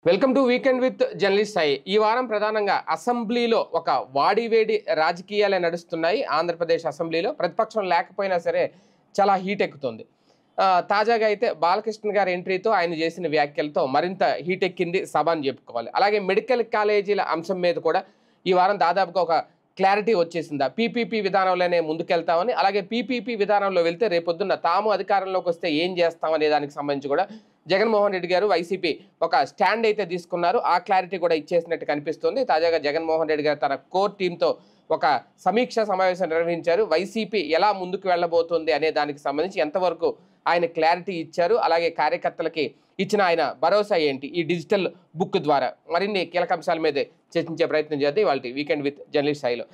Welcome to weekend with journalist Sai. ఈ వారం ప్రధానంగా అసెంబ్లీలో ఒక వాడివేడి రాజకీయాలే నడుస్తున్నాయి. ఆంధ్రప్రదేశ్ అసెంబ్లీలో ప్రతిపక్షం లేకపోయినా సరే చాలా హీట్ ఎక్కుతుంది. తాజాగా అయితే బాలకృష్ణ గారి ఎంట్రీతో ఆయన చేసిన వ్యాఖ్యలతో మరింత హీట్ ఎక్కింది సభ అని చెప్పుకోవాలి. అలాగే మెడికల్ కాలేజీల అంశం మీద కూడా ఈ వారం దాదాపుగా ఒక క్లారిటీ వచ్చేసిందా, పీపీపీ విధానంలోనే ముందుకెళ్తామని, అలాగే పీపీపీ విధానంలో వెళ్తే రేపొద్దున్న తాము అధికారంలోకి వస్తే ఏం చేస్తామనే దానికి సంబంధించి కూడా జగన్మోహన్ రెడ్డి గారు వైసీపీ ఒక స్టాండ్ అయితే తీసుకున్నారు. ఆ క్లారిటీ కూడా ఇచ్చేసినట్టు కనిపిస్తుంది. తాజాగా జగన్మోహన్ రెడ్డి గారు తన కోర్ టీంతో ఒక సమీక్ష సమావేశం నిర్వహించారు. వైసీపీ ఎలా ముందుకు వెళ్ళబోతుంది అనే దానికి సంబంధించి ఎంతవరకు ఆయన క్లారిటీ ఇచ్చారు, అలాగే కార్యకర్తలకి ఇచ్చిన ఆయన భరోసా ఏంటి, ఈ డిజిటల్ బుక్ ద్వారా మరిన్ని కీలక అంశాల మీద చర్చించే ప్రయత్నం చేద్దాం ఇవాళ వీకెండ్ విత్ జర్నలిస్ట్ స్థాయిలో.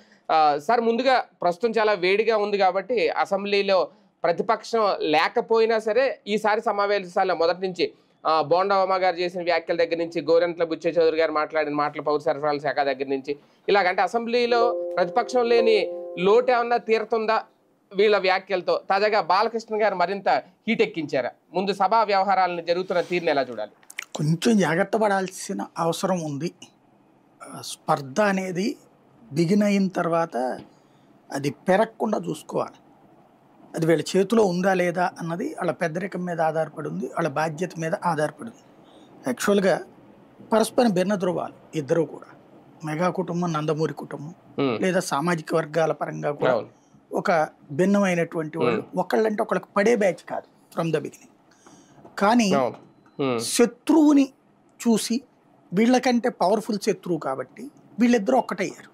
సార్, ముందుగా ప్రస్తుతం చాలా వేడిగా ఉంది కాబట్టి అసెంబ్లీలో ప్రతిపక్షం లేకపోయినా సరే ఈసారి సమావేశాల్లో మొదటి నుంచి బోండా ఉమా గారు చేసిన వ్యాఖ్యల దగ్గర నుంచి, గోరంట్ల బుచ్చే చౌదరి గారు మాట్లాడిన మాటలు, పౌర సరఫరాల శాఖ దగ్గర నుంచి ఇలాగంటే అసెంబ్లీలో ప్రతిపక్షం లేని లోటు ఏమన్నా తీరుతుందా వీళ్ళ వ్యాఖ్యలతో? తాజాగా బాలకృష్ణ గారు మరింత హీట్ ఎక్కించారా? ముందు సభా వ్యవహారాలను జరుగుతున్న తీరుని ఎలా చూడాలి? కొంచెం జాగ్రత్త పడాల్సిన అవసరం ఉంది. స్పర్ధ అనేది బిగిన్ అయిన తర్వాత అది పెరగకుండా చూసుకోవాలి. అది వీళ్ళ చేతిలో ఉందా లేదా అన్నది వాళ్ళ పెద్దరికం మీద ఆధారపడి ఉంది, వాళ్ళ బాధ్యత మీద ఆధారపడి ఉంది. యాక్చువల్గా పరస్పరం భిన్న ధృవాలు ఇద్దరు కూడా, మెగా కుటుంబం, నందమూరి కుటుంబం, లేదా సామాజిక వర్గాల పరంగా కూడా ఒక భిన్నమైనటువంటి వాళ్ళు. ఒకళ్ళంటే ఒకళ్ళకి పడే బ్యాచ్ కాదు ఫ్రమ్ ద బిగినింగ్. కానీ శత్రువుని చూసి వీళ్ళకంటే పవర్ఫుల్ శత్రువు కాబట్టి వీళ్ళిద్దరూ ఒక్కటయ్యారు,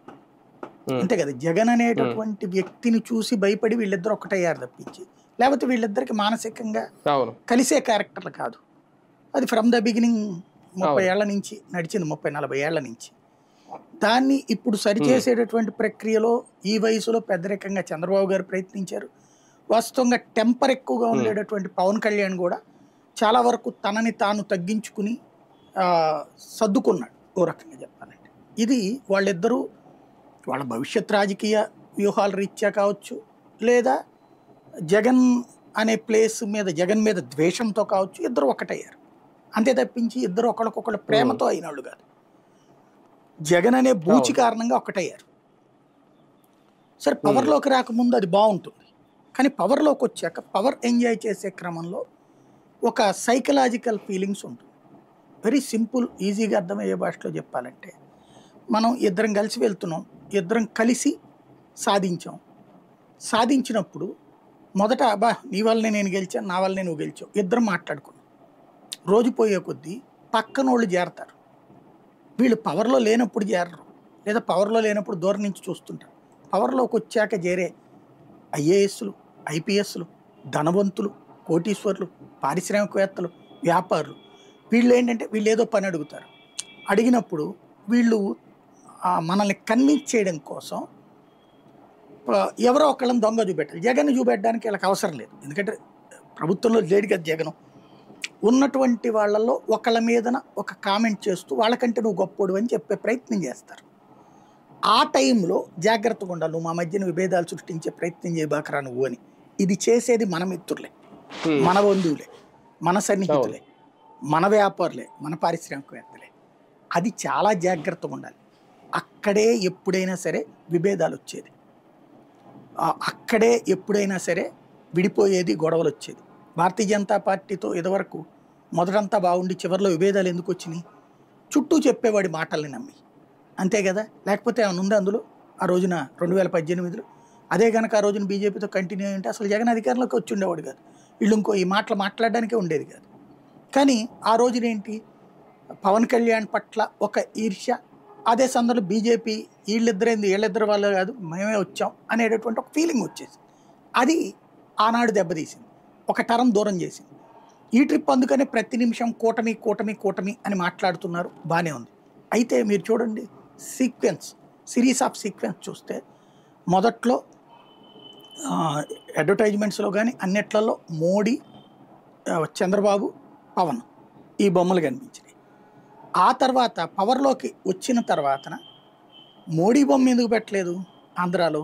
అంతే కదా. జగన్ అనేటటువంటి వ్యక్తిని చూసి భయపడి వీళ్ళిద్దరు ఒక్కటయ్యారు తప్పించి, లేకపోతే వీళ్ళిద్దరికి మానసికంగా కలిసే క్యారెక్టర్లు కాదు. అది ఫ్రమ్ ద బిగినింగ్ 30 ఏళ్ల నుంచి నడిచింది, 30-40 ఏళ్ల నుంచి. దాన్ని ఇప్పుడు సరిచేసేటటువంటి ప్రక్రియలో ఈ వయసులో పెద్దరికంగా చంద్రబాబు గారు ప్రయత్నించారు. వాస్తవంగా టెంపర్ ఎక్కువగా ఉండేటటువంటి పవన్ కళ్యాణ్ కూడా చాలా వరకు తనని తాను తగ్గించుకుని సర్దుకున్నాడు ఓ రకంగా చెప్పాలంటే. ఇది వాళ్ళిద్దరూ వాళ్ళ భవిష్యత్ రాజకీయ వ్యూహాల రీత్యా కావచ్చు, లేదా జగన్ అనే ప్లేస్ మీద, జగన్ మీద ద్వేషంతో కావచ్చు, ఇద్దరు ఒకటయ్యారు. అంతే తప్పించి ఇద్దరు ఒకళ్ళకొకళ్ళు ప్రేమతో అయినోళ్ళు కాదు. జగన్ అనే బూచి కారణంగా ఒకటయ్యారు. సరే, పవర్లోకి రాకముందు అది బాగుంటుంది, కానీ పవర్లోకి వచ్చాక పవర్ ఎంజాయ్ చేసే క్రమంలో ఒక సైకలాజికల్ ఫీలింగ్స్ ఉంటుంది. వెరీ సింపుల్, ఈజీగా అర్థమయ్యే భాషలో చెప్పాలంటే, మనం ఇద్దరం కలిసి వెళ్తున్నాం, ఇద్దరం కలిసి సాధించినప్పుడు మొదట అబ్బా నీ వల్లనే నేను గెలిచాను, నా వల్లనే నువ్వు గెలిచావు, ఇద్దరం మాట్లాడుకున్నాం. రోజు పోయే కొద్దీ పక్కనోళ్ళు చేరతారు. వీళ్ళు పవర్లో లేనప్పుడు చేరరు, లేదా పవర్లో లేనప్పుడు దూరం నుంచి చూస్తుంటారు. పవర్లోకి వచ్చాక చేరే ఐఏఎస్లు, ఐపీఎస్లు, ధనవంతులు, కోటీశ్వర్లు, పారిశ్రామికవేత్తలు, వ్యాపారులు, వీళ్ళు ఏంటంటే వీళ్ళు ఏదో పని అడుగుతారు. అడిగినప్పుడు వీళ్ళు మనల్ని కన్విన్స్ చేయడం కోసం ఎవరో ఒకళ్ళని దొంగ చూపెట్టాలి. జగన్ చూపెట్టడానికి వీళ్ళకి అవసరం లేదు, ఎందుకంటే ప్రభుత్వంలో లేడు కదా జగన్. ఉన్నటువంటి వాళ్ళల్లో ఒకళ్ళ మీదన ఒక కామెంట్ చేస్తూ వాళ్ళకంటే నువ్వు గొప్పోడు అని చెప్పే ప్రయత్నం చేస్తారు. ఆ టైంలో జాగ్రత్తగా ఉండాలి, నువ్వు మా మధ్యన విభేదాలు సృష్టించే ప్రయత్నం చేయబాకరా నువ్వు అని. ఇది చేసేది మన మిత్రులే, మన బంధువులే, మన సన్నిహితులే, మన వ్యాపారులే, మన పారిశ్రామికవేత్తలే. అది చాలా జాగ్రత్తగా ఉండాలి. అక్కడే ఎప్పుడైనా సరే విభేదాలు వచ్చేది, అక్కడే ఎప్పుడైనా సరే విడిపోయేది, గొడవలు వచ్చేది. భారతీయ జనతా పార్టీతో ఇదివరకు మొదటంతా బాగుండి చివరిలో విభేదాలు ఎందుకు వచ్చినాయి? చుట్టూ చెప్పేవాడి మాటల్ని నమ్మి, అంతే కదా. లేకపోతే ఏమైనా ఉంది అందులో ఆ రోజున 2018లో? అదే కనుక ఆ రోజున బీజేపీతో కంటిన్యూ అయ్యింటే అసలు జగన్ అధికారంలోకి వచ్చి ఉండేవాడు కాదు, వీళ్ళు ఇంకో ఈ మాటలు మాట్లాడడానికే ఉండేది కాదు. కానీ ఆ రోజునేంటి, పవన్ కళ్యాణ్ పట్ల ఒక ఈర్ష్య, అదే సందర్భంలో బీజేపీ వీళ్ళిద్దరు వాళ్ళు కాదు మేమే వచ్చాం అనేటటువంటి ఒక ఫీలింగ్ వచ్చేసి అది ఆనాడు దెబ్బతీసింది, ఒక తరం దూరం చేసింది. ఈ ట్రిప్ అందుకనే ప్రతి నిమిషం కూటమి కూటమి కూటమి అని మాట్లాడుతున్నారు, బాగానే ఉంది. అయితే మీరు చూడండి సిరీస్ ఆఫ్ సీక్వెన్స్ చూస్తే మొదట్లో అడ్వర్టైజ్మెంట్స్లో కానీ అన్నిట్లలో మోడీ, చంద్రబాబు, పవన్ ఈ బొమ్మలు కనిపించినాయి. ఆ తర్వాత పవర్లోకి వచ్చిన తర్వాత మోడీ బొమ్మ ఎందుకు పెట్టలేదు? ఆంధ్రాలో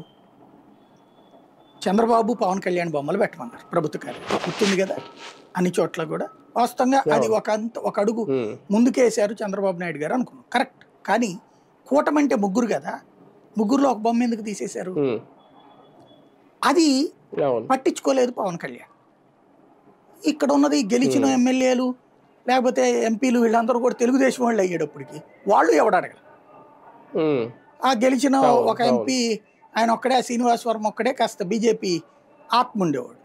చంద్రబాబు, పవన్ కళ్యాణ్ బొమ్మలు పెట్టమన్నారు ప్రభుత్వ కార్యాలయం, గుర్తుంది కదా. అన్ని చోట్ల కూడా వాస్తవంగా అది ఒక అడుగు ముందుకేసారు చంద్రబాబు నాయుడు గారు అనుకున్నాం, కరెక్ట్. కానీ కూటమి అంటే ముగ్గురు కదా, ముగ్గురులో ఒక బొమ్మ ఎందుకు తీసేశారు? అది పట్టించుకోలేదు పవన్ కళ్యాణ్. ఇక్కడ ఉన్నది గెలిచిన ఎమ్మెల్యేలు లేకపోతే ఎంపీలు వీళ్ళందరూ కూడా తెలుగుదేశం వాళ్ళు అయ్యేటప్పటికి వాళ్ళు ఎవడు అడగరు. ఆ గెలిచిన ఒక ఎంపీ ఆయన ఒక్కడే, శ్రీనివాస్ వర్మ ఒక్కడే కాస్త బీజేపీ ఆత్మ ఉండేవాడు.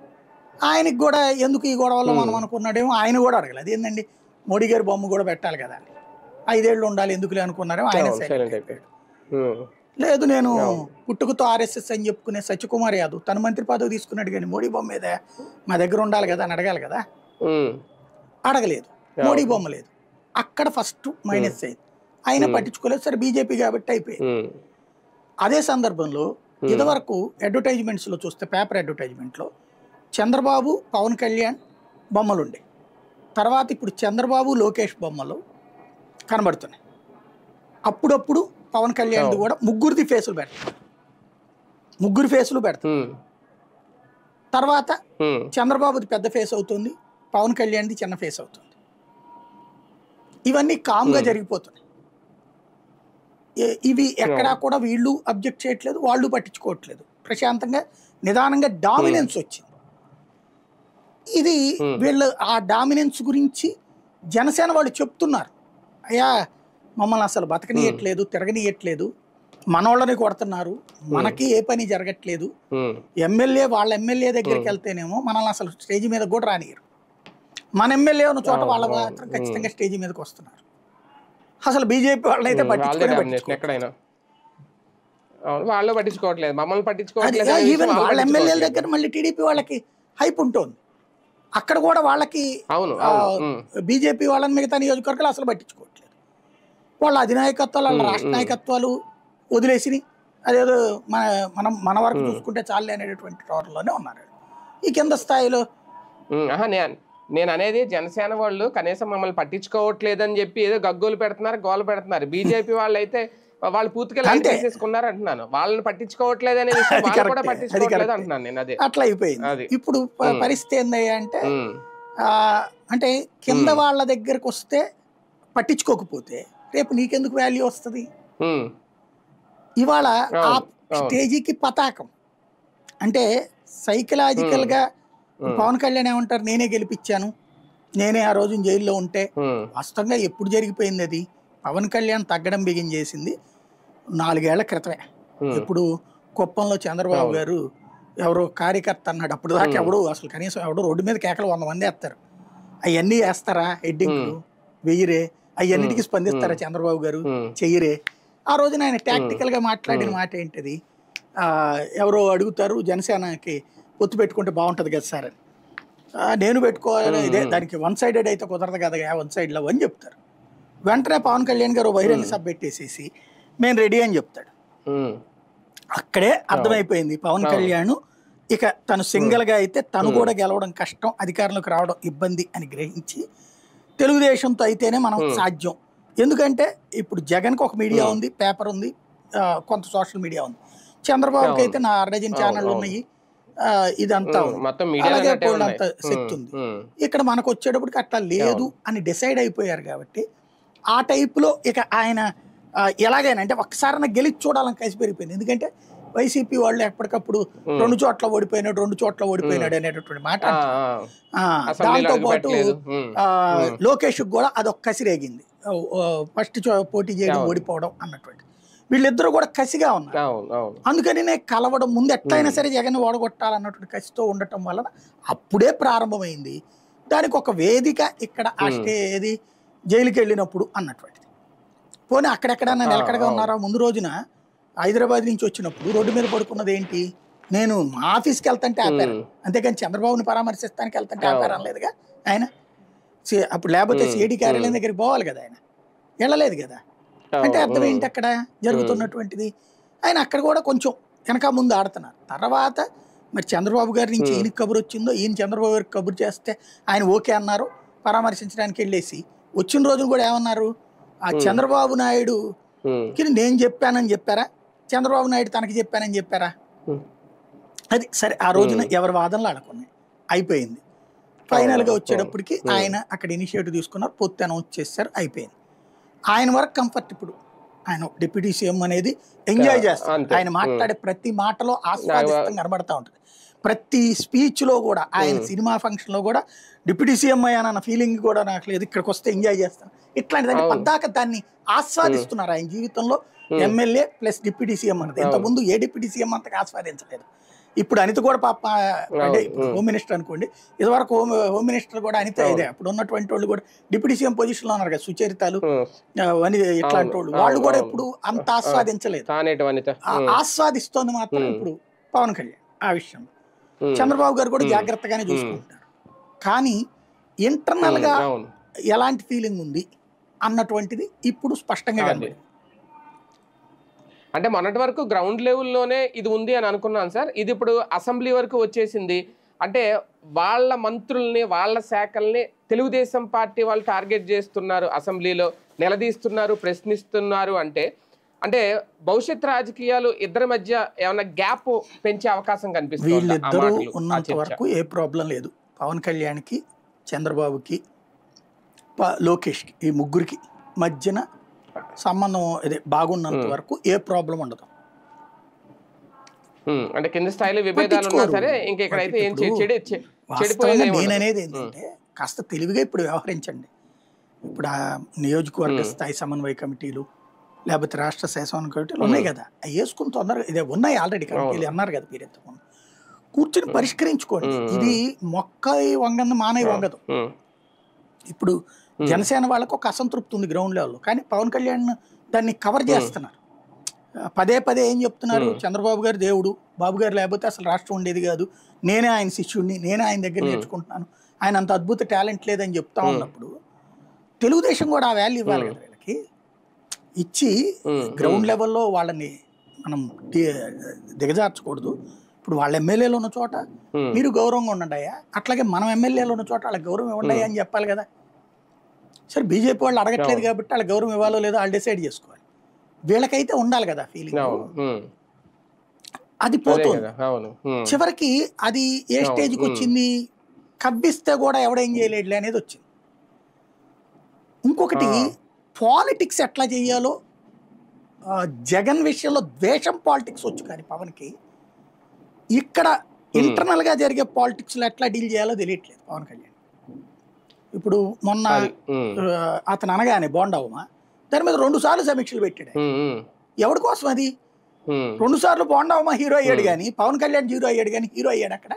ఆయనకి కూడా ఎందుకు ఈ గొడవల్లో మనం అనుకున్నాడేమో ఆయన కూడా అడగలేదు. అదేంటండి మోడీ గారి బొమ్మ కూడా పెట్టాలి కదా, 5 ఏళ్ళు ఉండాలి ఎందుకులే అనుకున్నారేమో ఆయన సైలెంట్ అయిపోయాడు. లేదు నేను పుట్టుకతో ఆర్ఎస్ఎస్ అని చెప్పుకునే సత్యకుమార్ యాదవ్ తన మంత్రి పదవి తీసుకున్నాడు, కానీ మోడీ బొమ్మ మీద మా దగ్గర ఉండాలి కదా అని అడగాలి కదా, అడగలేదు. మోడీ బొమ్మ లేదు, అక్కడ ఫస్ట్ మైనస్ అయింది. ఆయన పట్టించుకోలేదు, సరే బీజేపీ కాబట్టి అయిపోయింది. అదే సందర్భంలో ఇదివరకు అడ్వర్టైజ్మెంట్స్లో చూస్తే పేపర్ అడ్వర్టైజ్మెంట్లో చంద్రబాబు పవన్ కళ్యాణ్ బొమ్మలు ఉండే, తర్వాత ఇప్పుడు చంద్రబాబు లోకేష్ బొమ్మలు కనబడుతున్నాయి. అప్పుడప్పుడు పవన్ కళ్యాణ్ కూడా ముగ్గురు ఫేసులు పెడతారు. తర్వాత చంద్రబాబుది పెద్ద ఫేస్ అవుతుంది, పవన్ కళ్యాణ్ది చిన్న ఫేస్ అవుతుంది. ఇవన్నీ కామ్గా జరిగిపోతున్నాయి. ఇవి ఎక్కడా కూడా వీళ్ళు అబ్జెక్ట్ చేయట్లేదు, వాళ్ళు పట్టించుకోవట్లేదు. ప్రశాంతంగా నిదానంగా డామినెన్స్ వచ్చింది. ఇది వీళ్ళు ఆ డామినెన్స్ గురించి జనసేన వాళ్ళు చెప్తున్నారు, అయ్యా మమ్మల్ని అసలు బతకనీయట్లేదు, తిరగనీయట్లేదు, మనోళ్ళని కొడుతున్నారు, మనకి ఏ పని జరగట్లేదు. వాళ్ళ ఎమ్మెల్యే దగ్గరికి వెళ్తేనేమో మనల్ని అసలు స్టేజ్ మీద కూడా రానియరు, మన ఎమ్మెల్యే ఉన్న చోట వాళ్ళ మాత్రం ఖచ్చితంగా స్టేజ్ మీదకి వస్తున్నారు. అసలు బీజేపీ వాళ్ళైతే వాళ్ళు పట్టించుకోవట్లేదు, మమ్మల్ని పట్టించుకోవట్లేదు. ఈవెన్ వాళ్ళ ఎమ్మెల్యేల దగ్గర మళ్ళీ టీడీపీ వాళ్ళకి హైప్ ఉంటుంది, అక్కడ కూడా వాళ్ళకి బీజేపీ వాళ్ళని మిగతా నియోజకవర్గాలు అసలు పట్టించుకోవట్లేదు. వాళ్ళ అధినాయకత్వాలు వాళ్ళ రాష్ట్ర నాయకత్వాలు వదిలేసి అదేదో మన వరకు చూసుకుంటే చాలే అనేటటువంటి టోటల్లోనే ఉన్నారు. ఈ కింద స్థాయిలో నేను అనేది జనసేన వాళ్ళు కనీసం మమ్మల్ని పట్టించుకోవట్లేదని చెప్పి ఏదో గగ్గోలు పెడుతున్నారు, గోలు పెడుతున్నారు. బీజేపీ వాళ్ళు అయితే వాళ్ళు పూర్తిగా లైట్ తీసేసుకున్నారు అంటున్నాను, వాళ్ళని పట్టించుకోవట్లేదు అనే విషయం వాళ్ళు కూడా పట్టించుకోవట్లేదు అంటున్నాను నేను. అదే అట్లా అయిపోయింది. ఇప్పుడు పరిస్థితి ఏందయ్యా అంటే అంటే కింద వాళ్ళ దగ్గరకు వస్తే పట్టించుకోకపోతే రేపు నీకెందుకు వాల్యూ వస్తుంది? ఇవాళ ఆ స్టేజీకి పతాకం అంటే సైకలాజికల్ గా పవన్ కళ్యాణ్ ఏమంటారు, నేనే గెలిపించాను, నేనే ఆ రోజు జైల్లో ఉంటే. వాస్తవంగా ఎప్పుడు జరిగిపోయింది అది? పవన్ కళ్యాణ్ తగ్గడం బిగిన్ చేసింది 4 ఏళ్ల క్రితమే. ఇప్పుడు కుప్పంలో చంద్రబాబు గారు ఎవరో కార్యకర్త అన్నాడు, అప్పుడు దాకా ఎవడు అసలు కనీసం ఎవడో రోడ్డు మీద కేకలు 100 మంది వేస్తారు, అవన్నీ వేస్తారా? హెడ్డింగ్లు వెయ్యిరే, అవన్నిటికీ స్పందిస్తారా చంద్రబాబు గారు? చెయ్యరే. ఆ రోజున ఆయన టాక్టికల్ గా మాట్లాడిన మాట ఏంటిది, ఎవరో అడుగుతారు జనసేనకి పొత్తు పెట్టుకుంటే బాగుంటుంది కదా సార్ అని, నేను పెట్టుకోవాలని, ఇదే దానికి 1 సైడెడ్ అయితే కుదరదు కదా, 1 సైడ్ లవ్ అని చెప్తారు. వెంటనే పవన్ కళ్యాణ్ గారు బహిరంగ సభ పెట్టేసేసి మేము రెడీ అని చెప్తాడు. అక్కడే అర్థమైపోయింది పవన్ కళ్యాణ్ ఇక తను సింగిల్ గా అయితే తను కూడా గెలవడం కష్టం, అధికారంలోకి రావడం ఇబ్బంది అని గ్రహించి తెలుగుదేశంతో అయితేనే మనం సాధ్యం. ఎందుకంటే ఇప్పుడు జగన్కి ఒక మీడియా ఉంది, పేపర్ ఉంది, కొంత సోషల్ మీడియా ఉంది. చంద్రబాబుకి అయితే నా 6 ఛానళ్ళు ఉన్నాయి, ఇదంతా అలాగే అంత శక్తి ఉంది. ఇక్కడ మనకు వచ్చేటప్పటికి అట్లా లేదు అని డిసైడ్ అయిపోయారు కాబట్టి ఆ టైపులో ఇక ఆయన ఎలాగైనా అంటే ఒక్కసారి గెలిచి చూడాలని కలిసి పెరిగిపోయింది. ఎందుకంటే వైసీపీ వాళ్ళు ఎప్పటికప్పుడు 2 చోట్ల ఓడిపోయినాడు అనేటటువంటి మాట. దాంతో పాటు లోకేష్ కూడా అదొక కసి రేగింది, ఫస్ట్ పోటీ చేయడం ఓడిపోవడం అన్నటువంటి. వీళ్ళిద్దరూ కూడా కసిగా ఉన్నారు. అందుకని నేను కలవడం ముందు ఎట్లయినా సరే జగన్ ఓడగొట్టాలన్నటువంటి కసితో ఉండటం వలన అప్పుడే ప్రారంభమైంది. దానికి ఒక వేదిక ఇక్కడ ఏది జైలుకి వెళ్ళినప్పుడు అన్నటువంటిది. పోనీ అక్కడెక్కడన్నా నిలకడగా ఉన్నారా? ముందు రోజున హైదరాబాద్ నుంచి వచ్చినప్పుడు రోడ్డు మీద పడుకున్నది ఏంటి, నేను మా ఆఫీస్కి వెళ్తాంటే ఆపారు, అంతేకాని చంద్రబాబుని పరామర్శిస్తానికి వెళ్తాంటే ఆపారు అనలేదుగా ఆయన. అప్పుడు లేకపోతే సిఐడి కార్యాలయం దగ్గరికి పోవాలి కదా, ఆయన వెళ్ళలేదు కదా. అంటే అర్థం ఏంటి అక్కడ జరుగుతున్నటువంటిది? ఆయన అక్కడ కూడా కొంచెం వెనక ముందు ఆడుతున్నారు. తర్వాత మరి చంద్రబాబు గారి నుంచి ఈయనకి కబురు వచ్చిందో, ఈయన చంద్రబాబు గారికి కబురు చేస్తే ఆయన ఓకే అన్నారు, పరామర్శించడానికి వెళ్ళేసి వచ్చిన రోజున కూడా ఏమన్నారు, ఆ చంద్రబాబు నాయుడుకి నేను చెప్పానని చెప్పారా, చంద్రబాబు నాయుడు తనకి చెప్పానని చెప్పారా? అది సరే, ఆ రోజున ఎవరి వాదనలు ఆడుకున్నాయి, అయిపోయింది. ఫైనల్ గా వచ్చేటప్పటికి ఆయన అక్కడ ఇనిషియేటివ్ తీసుకున్నారు, పొత్తు అనౌన్స్ చేశారు, అయిపోయింది. ఆయన వరకు కంఫర్ట్. ఇప్పుడు ఆయన డిప్యూటీ సీఎం అనేది ఎంజాయ్ చేస్తారు, ఆయన మాట్లాడే ప్రతి మాటలో ఆస్వాదిస్తం కనబడతా ఉంటుంది. ప్రతి స్పీచ్ లో కూడా, ఆయన సినిమా ఫంక్షన్ లో కూడా డిప్యూటీ సీఎం అయ్యానన్న ఫీలింగ్ కూడా నాకు లేదు, ఇక్కడికి వస్తే ఎంజాయ్ చేస్తాను ఇట్లాంటిదంటే పద్దాక దాన్ని ఆస్వాదిస్తున్నారు. ఆయన జీవితంలో ఎమ్మెల్యే ప్లస్ డిప్యూటీ సీఎం అన్నది ఇంతకుముందు ఏ డిప్యూటీ సీఎం అంతగా ఆస్వాదించలేదు. ఇప్పుడు అనిత కూడా పాప అంటే ఇప్పుడు హోమ్ మినిస్టర్ అనుకోండి, ఇదివరకు హోమ్ మినిస్టర్ కూడా అనిత ఇదే. అప్పుడు ఉన్నటువంటి వాళ్ళు కూడా డిప్యూటీ సీఎం పొజిషన్ లో ఉన్నారు కదా, సుచరితాలు ఇట్లాంటి వాళ్ళు కూడా ఇప్పుడు అంత ఆస్వాదించలేదు. ఆస్వాదిస్తోంది మాత్రం ఇప్పుడు పవన్ కళ్యాణ్. ఆ విషయంలో చంద్రబాబు గారు కూడా జాగ్రత్తగానే చూసుకుంటున్నారు. కానీ ఇంటర్నల్ గా ఎలాంటి ఫీలింగ్ ఉంది అన్నటువంటిది ఇప్పుడు స్పష్టంగా కనబడింది. అంటే మొన్నటి వరకు గ్రౌండ్ లెవెల్లోనే ఇది ఉంది అని అనుకున్నాను సార్. ఇది ఇప్పుడు అసెంబ్లీ వరకు వచ్చేసింది. అంటే వాళ్ళ మంత్రుల్ని, వాళ్ళ శాఖల్ని తెలుగుదేశం పార్టీ వాళ్ళు టార్గెట్ చేస్తున్నారు, అసెంబ్లీలో నిలదీస్తున్నారు, ప్రశ్నిస్తున్నారు. అంటే భవిష్యత్ రాజకీయాలు ఇద్దరి మధ్య ఏమైనా గ్యాప్ పెంచే అవకాశం కనిపిస్తుంది? వీళ్ళిద్దరూ ఉన్నంత వరకు ఏ ప్రాబ్లం లేదు. పవన్ కళ్యాణ్కి, చంద్రబాబుకి, లోకేష్కి, ఈ ముగ్గురికి మధ్యన సంబంధం ఇదే బాగున్నంత వరకు ఏ ప్రాబ్లం ఉండదు. అంటే కింద స్థాయిలో విభేదాలు ఉన్నా సరే ఇంకా ఇక్కడైతే ఏం నేననేది ఏంటంటే కాస్త తెలివిగా ఇప్పుడు వ్యవహరించండి. ఇప్పుడు ఆ నియోజకవర్గ స్థాయి సమన్వయ కమిటీలు లేకపోతే రాష్ట్ర సమన్వయ కమిటీలు ఉన్నాయి కదా, అవి వేసుకుని తొందరగా ఇదే ఉన్నాయి ఆల్రెడీ కమిటీలు అన్నారు కదా మీరు ఎంతమంది, కూర్చుని పరిష్కరించుకోండి. ఇది మొక్క వంగంది మానవి వంగదు. ఇప్పుడు జనసేన వాళ్ళకు ఒక అసంతృప్తి ఉంది గ్రౌండ్ లెవెల్లో, కానీ పవన్ కళ్యాణ్ దాన్ని కవర్ చేస్తున్నారు. పదే పదే ఏం చెప్తున్నారు, చంద్రబాబు గారు దేవుడు, బాబు గారు లేకపోతే అసలు రాష్ట్రం ఉండేది కాదు, నేనే ఆయన శిష్యుడిని, నేనే ఆయన దగ్గర నేర్చుకుంటున్నాను, ఆయన అంత అద్భుత టాలెంట్ లేదని చెప్తా ఉన్నప్పుడు తెలుగుదేశం కూడా ఆ వాల్యూ ఇవ్వాలి కదా వీళ్ళకి. ఇచ్చి గ్రౌండ్ లెవెల్లో వాళ్ళని మనం దిగజార్చకూడదు. ఇప్పుడు వాళ్ళ ఎమ్మెల్యేలు ఉన్న చోట మీరు గౌరవంగా ఉండండియా, అట్లాగే మనం ఎమ్మెల్యేలు ఉన్న చోట వాళ్ళకి గౌరవం ఇవ్వండి అని చెప్పాలి కదా. సరే బీజేపీ వాళ్ళు అడగట్లేదు కాబట్టి వాళ్ళ గౌరవం ఇవ్వాలో లేదో వాళ్ళు డిసైడ్ చేసుకోవాలి. వీళ్ళకైతే ఉండాలి కదా ఫీలింగ్, అది పోతుంది. చివరికి అది ఏ స్టేజ్కి వచ్చింది, కవ్విస్తే కూడా ఎవడేం చేయలేడులే అనేది వచ్చింది. ఇంకొకటి పాలిటిక్స్ ఎట్లా చేయాలో, జగన్ విషయంలో ద్వేషం పాలిటిక్స్ వచ్చు, కానీ పవన్కి ఇక్కడ ఇంటర్నల్ గా జరిగే పాలిటిక్స్ లో ఎట్లా డీల్ చేయాలో తెలియట్లేదు పవన్ కళ్యాణ్. ఇప్పుడు మొన్న అతను అనగానే బోండావుమా దాని మీద 2 సార్లు సమీక్షలు పెట్టాడు. ఎవరి కోసం అది? 2 సార్లు బోండావుమా హీరో అయ్యాడు కానీ పవన్ కళ్యాణ్ హీరో అయ్యాడు కానీ హీరో అయ్యాడు అక్కడ.